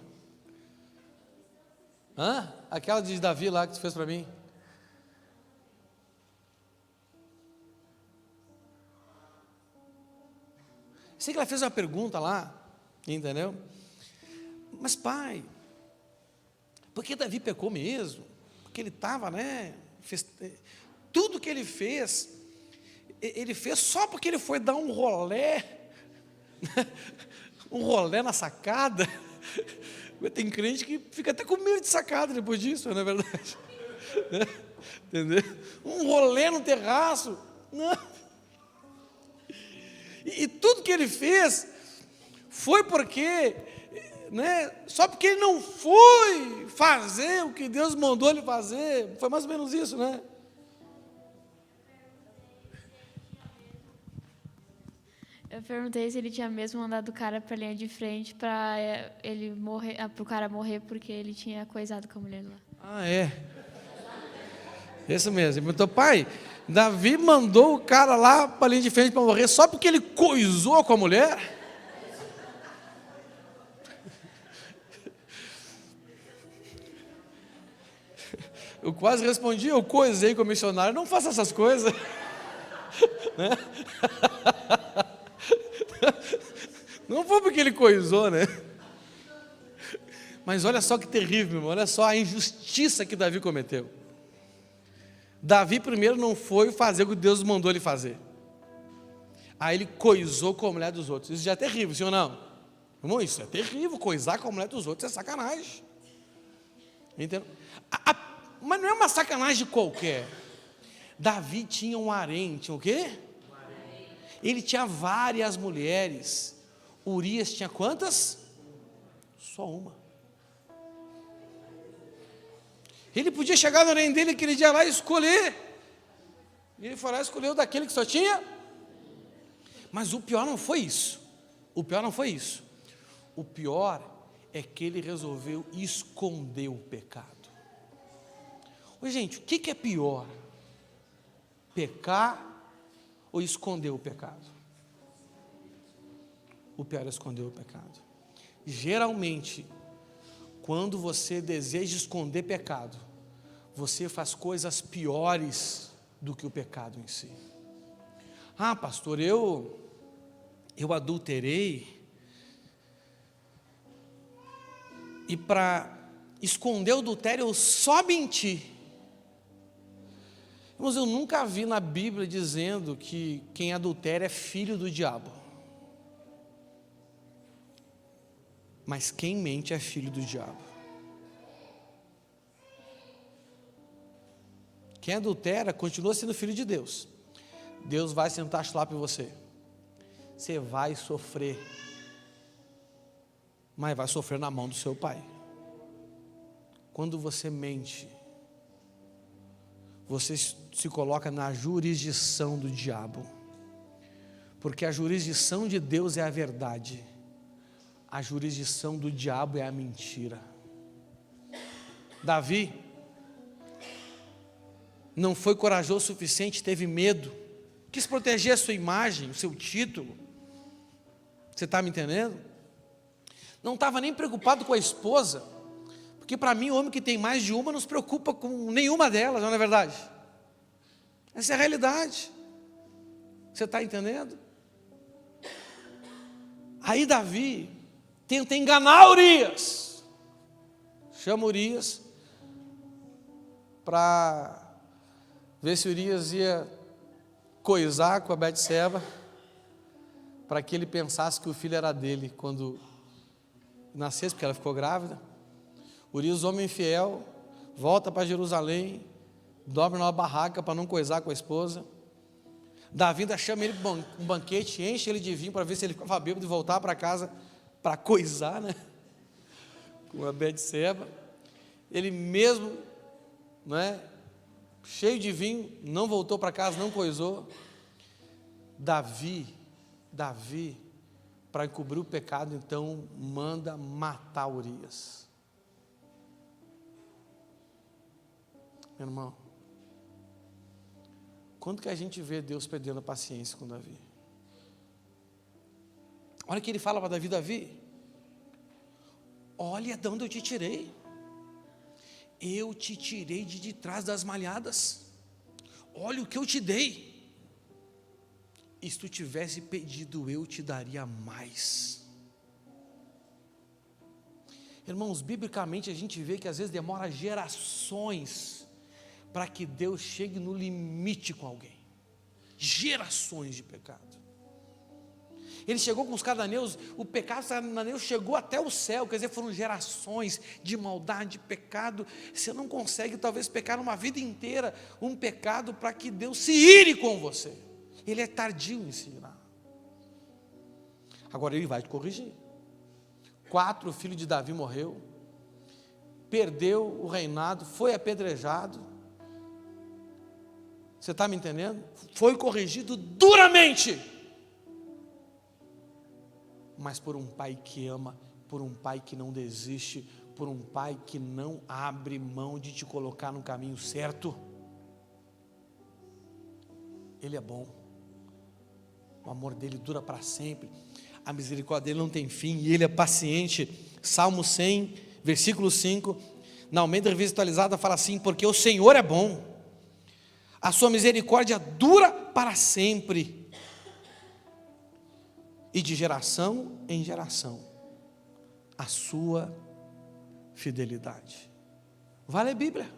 Aquela de Davi lá que tu fez para mim. Sei que ela fez uma pergunta lá, entendeu? Mas pai, por que Davi pecou mesmo? Porque ele estava, tudo que ele fez só porque ele foi dar um rolé, um rolé na sacada. Tem crente que fica até com medo de sacada depois disso, não é verdade? Entendeu? Um rolê no terraço. Não. E tudo que ele fez foi porque, né, só porque ele não foi fazer o que Deus mandou ele fazer. Foi mais ou menos isso, né? Eu perguntei se ele tinha mesmo mandado o cara para a linha de frente para ele morrer, para o cara morrer porque ele tinha coisado com a mulher lá. Ah, é. Isso mesmo. Ele perguntou, pai, Davi mandou o cara lá para a linha de frente para morrer só porque ele coisou com a mulher? Eu quase respondi, eu coisei com o missionário, não faça essas coisas. Né? Não foi porque ele coisou, né? Mas olha só que terrível, meu irmão, olha só a injustiça que Davi cometeu. Davi primeiro não foi fazer o que Deus mandou ele fazer. Aí ele coisou com a mulher dos outros. Isso já é terrível, sim ou não? Irmão, isso é terrível, coisar com a mulher dos outros é sacanagem. Entendeu? Mas não é uma sacanagem qualquer. Davi tinha um harém, tinha o quê? Ele tinha várias mulheres. Urias tinha quantas? Só uma. Ele podia chegar no harém dele aquele dia lá e escolher. E ele foi lá e escolheu daquele que só tinha. Mas o pior não foi isso. O pior não foi isso. O pior é que ele resolveu esconder o pecado. Ô, gente, o que é pior? Pecar ou esconder o pecado? O pior é esconder o pecado. Geralmente, quando você deseja esconder pecado, você faz coisas piores do que o pecado em si. Ah, pastor, eu adulterei, e para esconder o adultério eu só menti. Mas eu nunca vi na Bíblia dizendo que quem adultera é filho do diabo. Mas quem mente é filho do diabo. Quem adultera continua sendo filho de Deus. Deus vai sentar chulapa em você. Você vai sofrer. Mas vai sofrer na mão do seu pai. Quando você mente, você se coloca na jurisdição do diabo. Porque a jurisdição de Deus é a verdade. A jurisdição do diabo é a mentira. Davi não foi corajoso o suficiente, teve medo, quis proteger a sua imagem, o seu título. Você está me entendendo? Não estava nem preocupado com a esposa, porque para mim o homem que tem mais de uma não se preocupa com nenhuma delas, não é verdade? Essa é a realidade. Você está entendendo? Aí Davi tenta enganar Urias. Chama Urias para ver se Urias ia coisar com a Betseba, para que ele pensasse que o filho era dele quando nascesse, porque ela ficou grávida. Urias, homem fiel, volta para Jerusalém, dobra numa barraca para não coisar com a esposa. Davi ainda chama ele para um banquete, enche ele de vinho para ver se ele ficava bêbado e voltar para casa para coisar, né? Com a Betseba. Ele mesmo, né, cheio de vinho, não voltou para casa, não coisou. Davi, para encobrir o pecado, então manda matar Urias. Meu irmão, quando que a gente vê Deus perdendo a paciência com Davi? Olha o que ele fala para Davi: Davi, olha de onde eu te tirei. Eu te tirei de trás das malhadas. Olha o que eu te dei. E se tu tivesse pedido, eu te daria mais. Irmãos, biblicamente a gente vê que às vezes demora gerações para que Deus chegue no limite com alguém. Gerações de pecado. Ele chegou com os cananeus, o pecado dos cananeus chegou até o céu, quer dizer, foram gerações de maldade, de pecado. Você não consegue talvez pecar uma vida inteira, um pecado para que Deus se ire com você. Ele é tardio em se irar. Agora ele vai te corrigir. 4 filhos de Davi morreu, perdeu o reinado, foi apedrejado. Você está me entendendo? Foi corrigido duramente, mas por um pai que ama, por um pai que não desiste, por um pai que não abre mão de te colocar no caminho certo. Ele é bom, o amor dele dura para sempre, a misericórdia dele não tem fim, e ele é paciente. Salmo 100, versículo 5, na Almeida Revista Atualizada fala assim: porque o Senhor é bom, a sua misericórdia dura para sempre, e de geração em geração a sua fidelidade. Vai ler a Bíblia,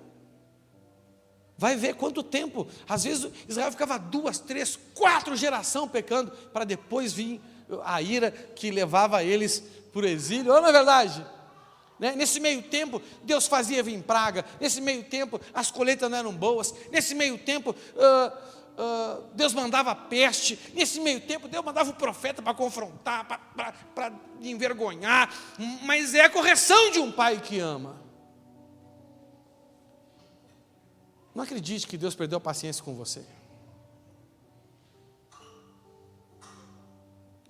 vai ver quanto tempo. Às vezes Israel ficava 2, 3, 4 gerações pecando, para depois vir a ira que levava eles para o exílio. Não é verdade? Nesse meio tempo Deus fazia vir praga, nesse meio tempo as colheitas não eram boas, nesse meio tempo Deus mandava peste, nesse meio tempo Deus mandava o profeta para confrontar, para envergonhar. Mas é a correção de um pai que ama. Não acredite que Deus perdeu a paciência com você,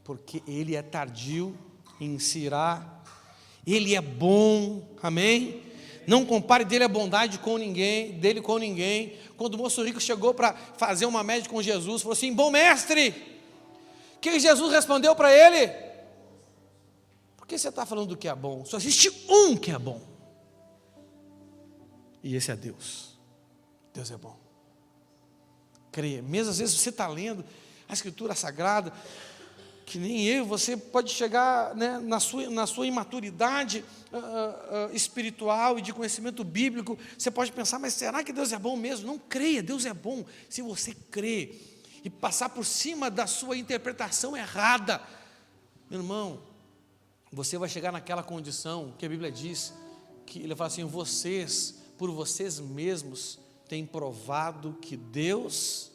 porque Ele é tardio em se irar. Ele é bom, amém? Não compare dele a bondade com ninguém, dele com ninguém. Quando o moço rico chegou para fazer uma média com Jesus, falou assim: bom mestre. O que Jesus respondeu para ele? Por que você está falando do que é bom? Só existe um que é bom, e esse é Deus. Deus é bom. Creia, mesmo às vezes você está lendo a Escritura Sagrada, que nem eu, você pode chegar, na sua imaturidade espiritual e de conhecimento bíblico, você pode pensar: mas será que Deus é bom mesmo? Não creia, Deus é bom. Se você crê e passar por cima da sua interpretação errada, meu irmão, você vai chegar naquela condição que a Bíblia diz, que ele fala assim: vocês, por vocês mesmos, têm provado que Deus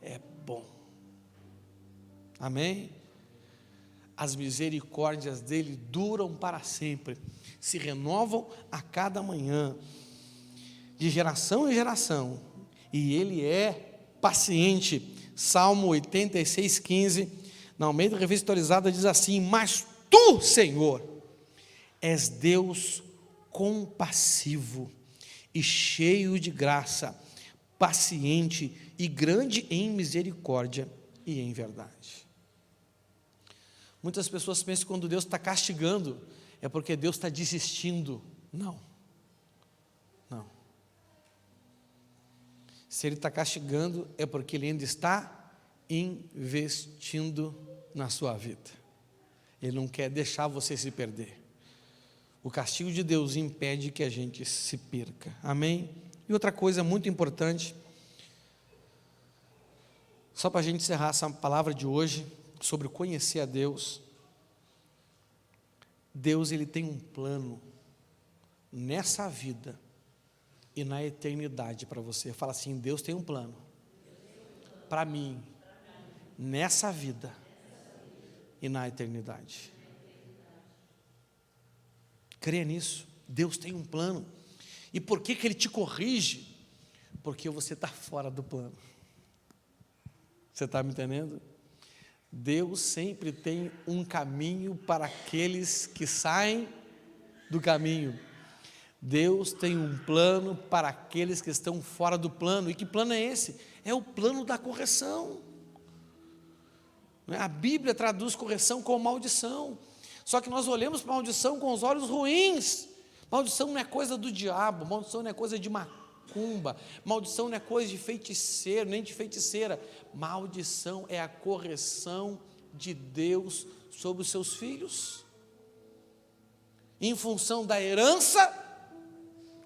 é bom. Amém? As misericórdias dele duram para sempre, se renovam a cada manhã, de geração em geração, e ele é paciente. Salmo 86, 15, na Almeida Revista Atualizada diz assim: mas tu, Senhor, és Deus compassivo e cheio de graça, paciente e grande em misericórdia e em verdade. Muitas pessoas pensam que quando Deus está castigando, é porque Deus está desistindo. Não. Se Ele está castigando, é porque Ele ainda está investindo na sua vida. Ele não quer deixar você se perder. O castigo de Deus impede que a gente se perca. Amém? E outra coisa muito importante, só para a gente encerrar essa palavra de hoje, sobre conhecer a Deus. Deus, Ele tem um plano nessa vida e na eternidade para você. Fala assim: Deus tem um plano para mim nessa vida e na eternidade. Creia nisso. Deus tem um plano. E por que Ele te corrige? Porque você está fora do plano. Você está me entendendo? Deus sempre tem um caminho para aqueles que saem do caminho. Deus tem um plano para aqueles que estão fora do plano. E que plano é esse? É o plano da correção. A Bíblia traduz correção como maldição. Só que nós olhamos para maldição com os olhos ruins. Maldição não é coisa do diabo, maldição não é coisa de macumba, maldição não é coisa de feiticeiro, nem de feiticeira. Maldição é a correção de Deus sobre os seus filhos, em função da herança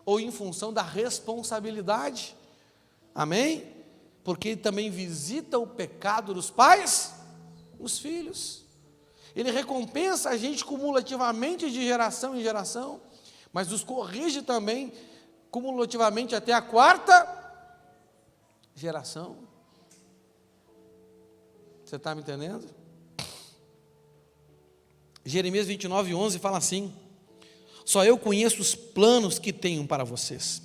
ou em função da responsabilidade. Amém? Porque Ele também visita o pecado dos pais os filhos. Ele recompensa a gente cumulativamente de geração em geração, mas nos corrige também cumulativamente até a 4ª geração. Você está me entendendo? Jeremias 29:11 fala assim: só eu conheço os planos que tenho para vocês,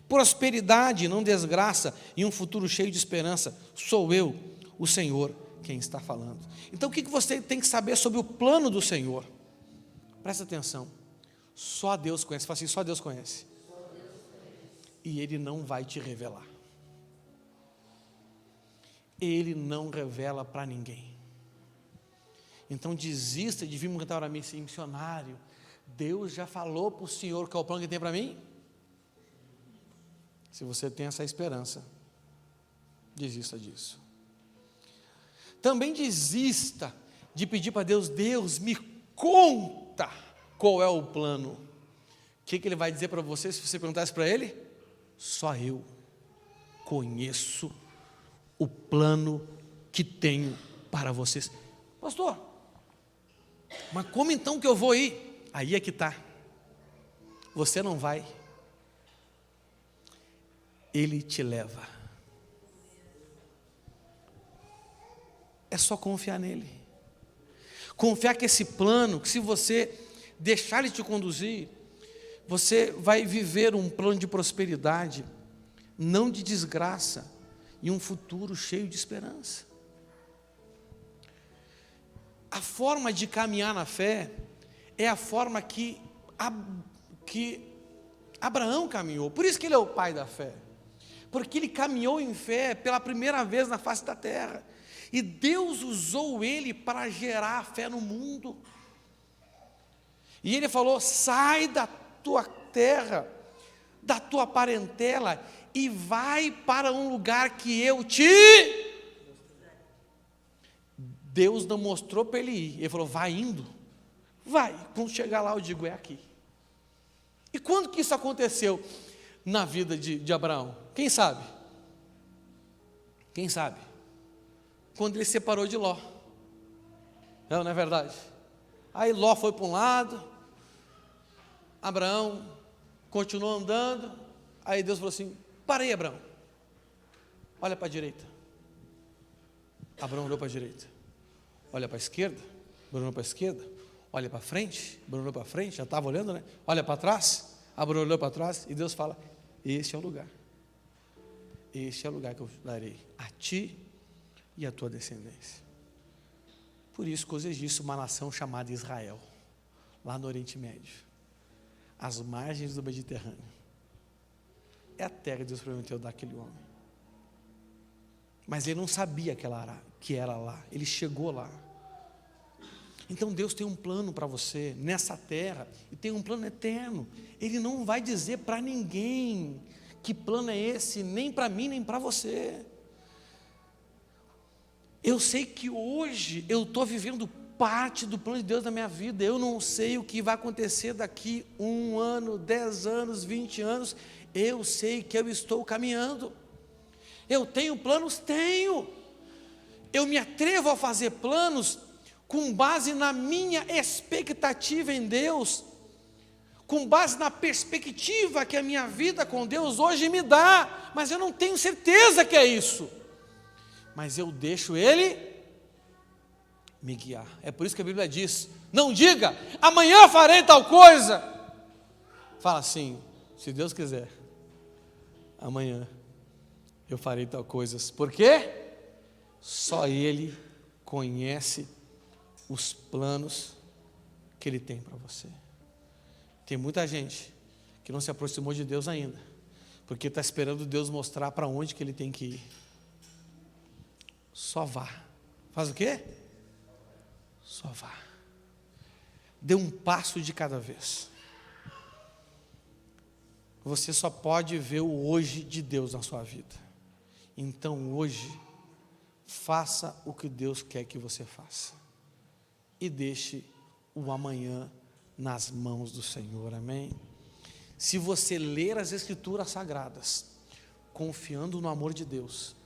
prosperidade, não desgraça, e um futuro cheio de esperança. Sou eu, o Senhor, quem está falando. Então o que você tem que saber sobre o plano do Senhor? Presta atenção, só Deus conhece. Fala assim, só Deus conhece. E Ele não vai te revelar. Ele não revela para ninguém. Então desista de vir me cantar para mim assim, missionário, Deus já falou para o Senhor qual é o plano que tem para mim? Se você tem essa esperança, desista disso. Também desista de pedir para Deus, Deus me conta qual é o plano. O que Ele vai dizer para você se você perguntasse para Ele? Só eu conheço o plano que tenho para vocês. Pastor, mas como então que eu vou ir? Aí é que está. Você não vai. Ele te leva. É só confiar nele. Confiar que esse plano, que se você deixar ele te conduzir, você vai viver um plano de prosperidade, não de desgraça, e um futuro cheio de esperança. A forma de caminhar na fé é a forma que Abraão caminhou. Por isso que ele é o pai da fé. Porque ele caminhou em fé pela primeira vez na face da terra. E Deus usou ele para gerar a fé no mundo. E ele falou, sai da tua terra, da tua parentela, e vai para um lugar que eu te... Deus não mostrou para ele ir. Ele falou, vai indo. Vai. Quando chegar lá eu digo, é aqui. E quando que isso aconteceu na vida de Abraão? Quem sabe? Quem sabe? Quando ele se separou de Ló. Não é verdade? Aí Ló foi para um lado, Abraão continuou andando, aí Deus falou assim, para aí, Abraão, olha para a direita. Abraão olhou para a direita, olha para a esquerda, Abraão olhou para a esquerda, olha para frente, Abraão olhou para frente, já estava olhando, né? Olha para trás, Abraão olhou para trás, e Deus fala, este é o lugar. Este é o lugar que eu darei a ti e a tua descendência. Por isso que existe uma nação chamada Israel, lá no Oriente Médio, às margens do Mediterrâneo. É a terra que Deus prometeu dar àquele homem. Mas ele não sabia que era lá, ele chegou lá. Então Deus tem um plano para você nessa terra, e tem um plano eterno. Ele não vai dizer para ninguém que plano é esse, nem para mim, nem para você. Eu sei que hoje eu estou vivendo parte do plano de Deus na minha vida. Eu não sei o que vai acontecer daqui 1 ano, 10 anos, 20 anos. Eu sei que eu estou caminhando. Eu tenho planos? Tenho. Eu me atrevo a fazer planos com base na minha expectativa em Deus, com base na perspectiva que a minha vida com Deus hoje me dá, mas eu não tenho certeza que é isso. Mas eu deixo Ele me guiar. É por isso que a Bíblia diz, não diga, amanhã farei tal coisa. Fala assim, se Deus quiser, amanhã eu farei tal coisa. Por quê? Só Ele conhece os planos que Ele tem para você. Tem muita gente que não se aproximou de Deus ainda, porque está esperando Deus mostrar para onde que Ele tem que ir. Só vá. Faz o quê? Só vá. Dê um passo de cada vez. Você só pode ver o hoje de Deus na sua vida. Então hoje, faça o que Deus quer que você faça. E deixe o amanhã nas mãos do Senhor, amém? Se você ler as Escrituras Sagradas, confiando no amor de Deus,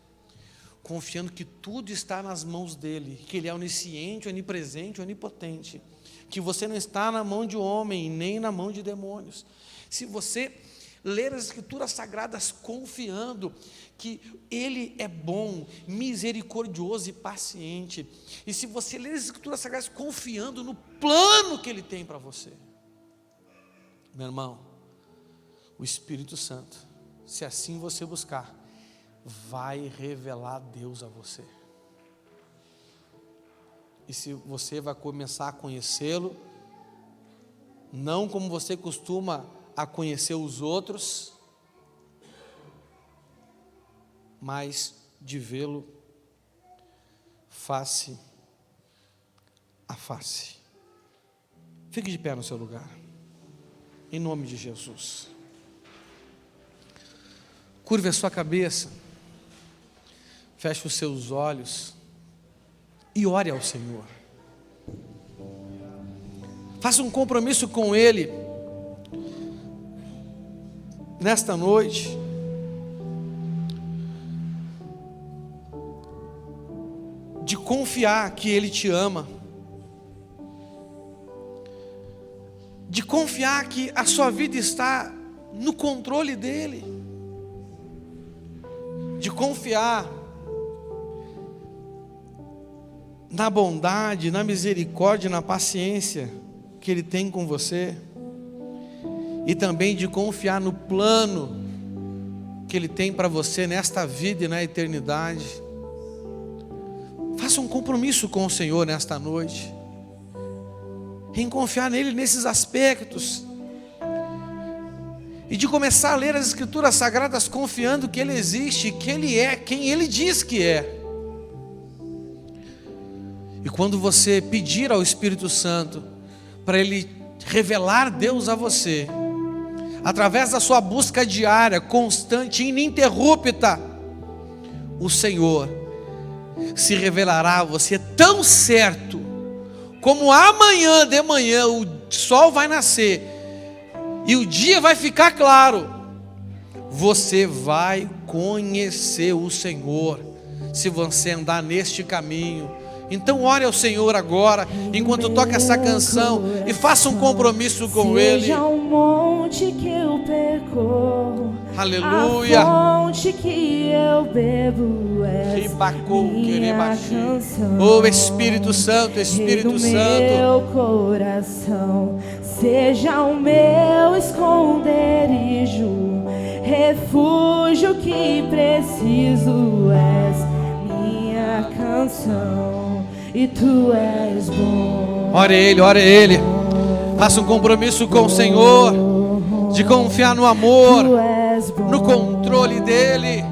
confiando que tudo está nas mãos dele, que ele é onisciente, onipresente, onipotente, que você não está na mão de homem, nem na mão de demônios. Se você ler as Escrituras Sagradas confiando que ele é bom, misericordioso e paciente, e se você ler as Escrituras Sagradas confiando no plano que ele tem para você, meu irmão, o Espírito Santo, se assim você buscar, vai revelar Deus a você. E se você vai começar a conhecê-lo, não como você costuma a conhecer os outros, mas de vê-lo face a face. Fique de pé no seu lugar, em nome de Jesus. Curve a sua cabeça, feche os seus olhos e ore ao Senhor. Faça um compromisso com Ele nesta noite. De confiar que Ele te ama. De confiar que a sua vida está no controle dEle. De confiar na bondade, na misericórdia, na paciência que Ele tem com você, e também de confiar no plano que Ele tem para você nesta vida e na eternidade. Faça um compromisso com o Senhor nesta noite, em confiar nele nesses aspectos, e de começar a ler as Escrituras Sagradas confiando que Ele existe, que Ele é quem Ele diz que é. E quando você pedir ao Espírito Santo para Ele revelar Deus a você, através da sua busca diária, constante, ininterrupta, o Senhor se revelará a você tão certo como amanhã de manhã o sol vai nascer e o dia vai ficar claro. Você vai conhecer o Senhor se você andar neste caminho. Então ore ao Senhor agora, enquanto toca essa canção, e faça um compromisso com Ele. Seja o monte que eu percorro, Aleluia. a fonte que eu bebo és minha canção. Oh Espírito Santo, Espírito Rei do Santo. meu coração, seja o meu esconderijo, refúgio que preciso és minha canção. E tu és bom. Ore Ele, ore Ele. Faça um compromisso com o Senhor, de confiar no amor, no controle dEle,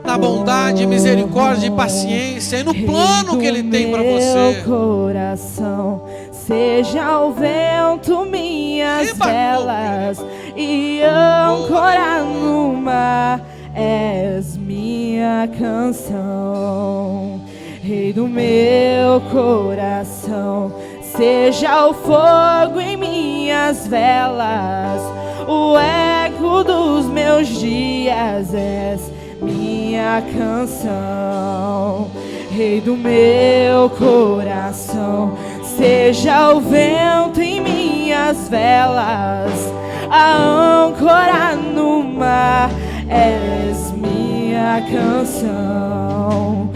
na bondade, misericórdia e paciência, e no plano que Ele tem para você. Coração, seja o vento minhas velas e âncora no mar, és minha canção. Rei do meu coração, seja o fogo em minhas velas, o eco dos meus dias és minha canção. Rei do meu coração, seja o vento em minhas velas, a âncora no mar, és minha canção.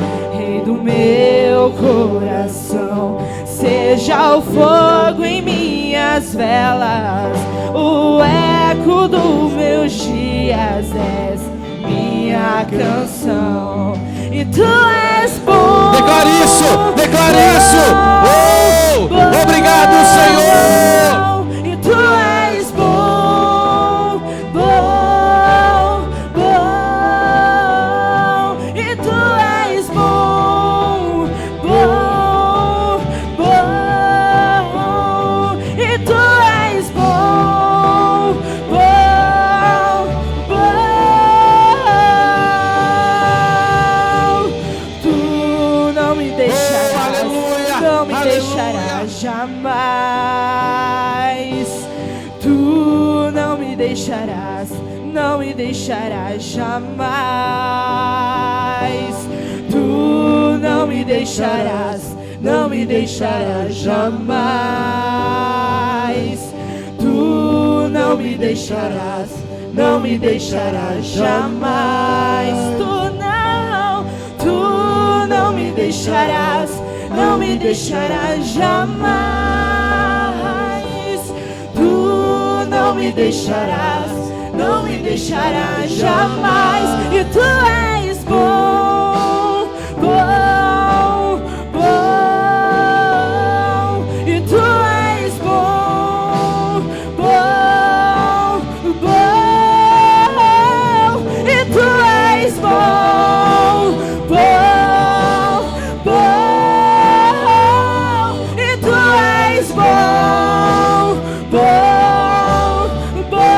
Do meu coração, seja o fogo em minhas velas, o eco dos meus dias és minha canção. E tu és bom. Declare isso, declare isso. Oh, obrigado, Senhor. E tu és bom, bom, bom. E tu és bom, bom, bom. E tu és bom, bom, bom. Tu não me deixarás, não me deixarás jamais. Tu não me deixarás, não me deixarás jamais. Tu não me deixarás, não me deixarás jamais. Tu não me deixarás, não me deixarás jamais. Tu não me deixarás, não me deixarás jamais. Tu não me deixarás, não me deixarás jamais. E tu és bom, bom, bom. E tu és bom, bom, bom. E tu és bom, bom, bom. E tu és bom, bom, bom.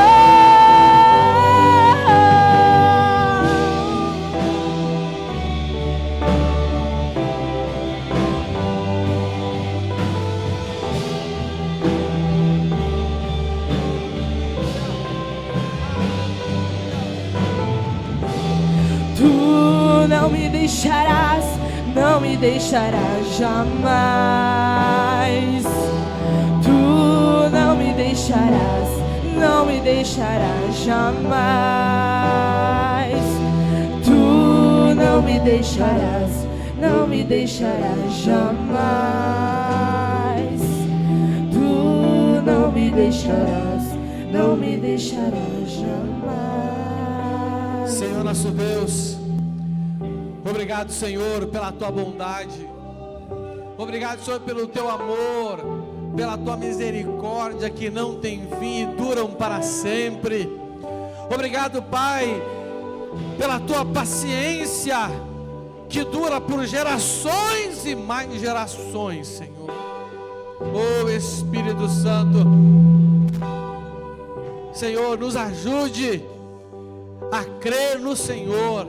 Tu não me deixarás, não me deixarás jamais. Tu não me deixarás, não me deixarás jamais. Tu não me deixarás, não me deixarás jamais. Tu não me deixarás, não me deixarás jamais. Senhor nosso Deus, obrigado, Senhor, pela tua bondade. Obrigado, Senhor, pelo teu amor, pela tua misericórdia que não tem fim e duram para sempre. Obrigado, Pai, pela tua paciência que dura por gerações e mais gerações, Senhor. Oh Espírito Santo, Senhor, nos ajude a crer no Senhor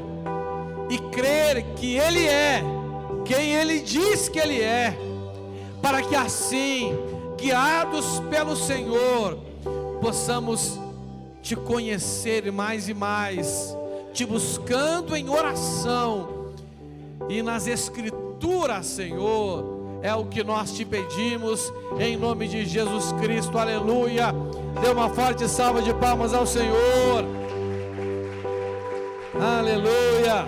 e crer que Ele é quem Ele diz que Ele é, para que assim, guiados pelo Senhor, possamos Te conhecer mais e mais, Te buscando em oração e nas Escrituras, Senhor. É o que nós Te pedimos, em nome de Jesus Cristo, aleluia. Dê uma forte salva de palmas ao Senhor, aleluia,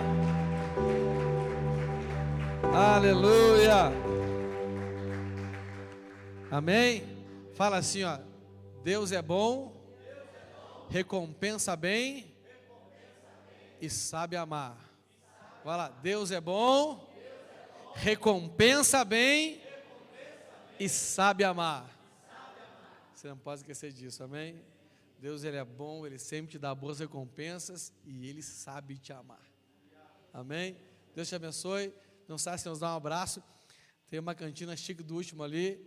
aleluia, amém. Fala assim, ó: Deus é bom, recompensa bem e sabe amar. Fala: Deus é bom, recompensa bem e sabe amar. Você não pode esquecer disso, amém? Deus, Ele é bom, Ele sempre te dá boas recompensas e Ele sabe te amar, amém? Deus te abençoe. Não sabe se nos dá um abraço. Tem uma cantina chique do último ali.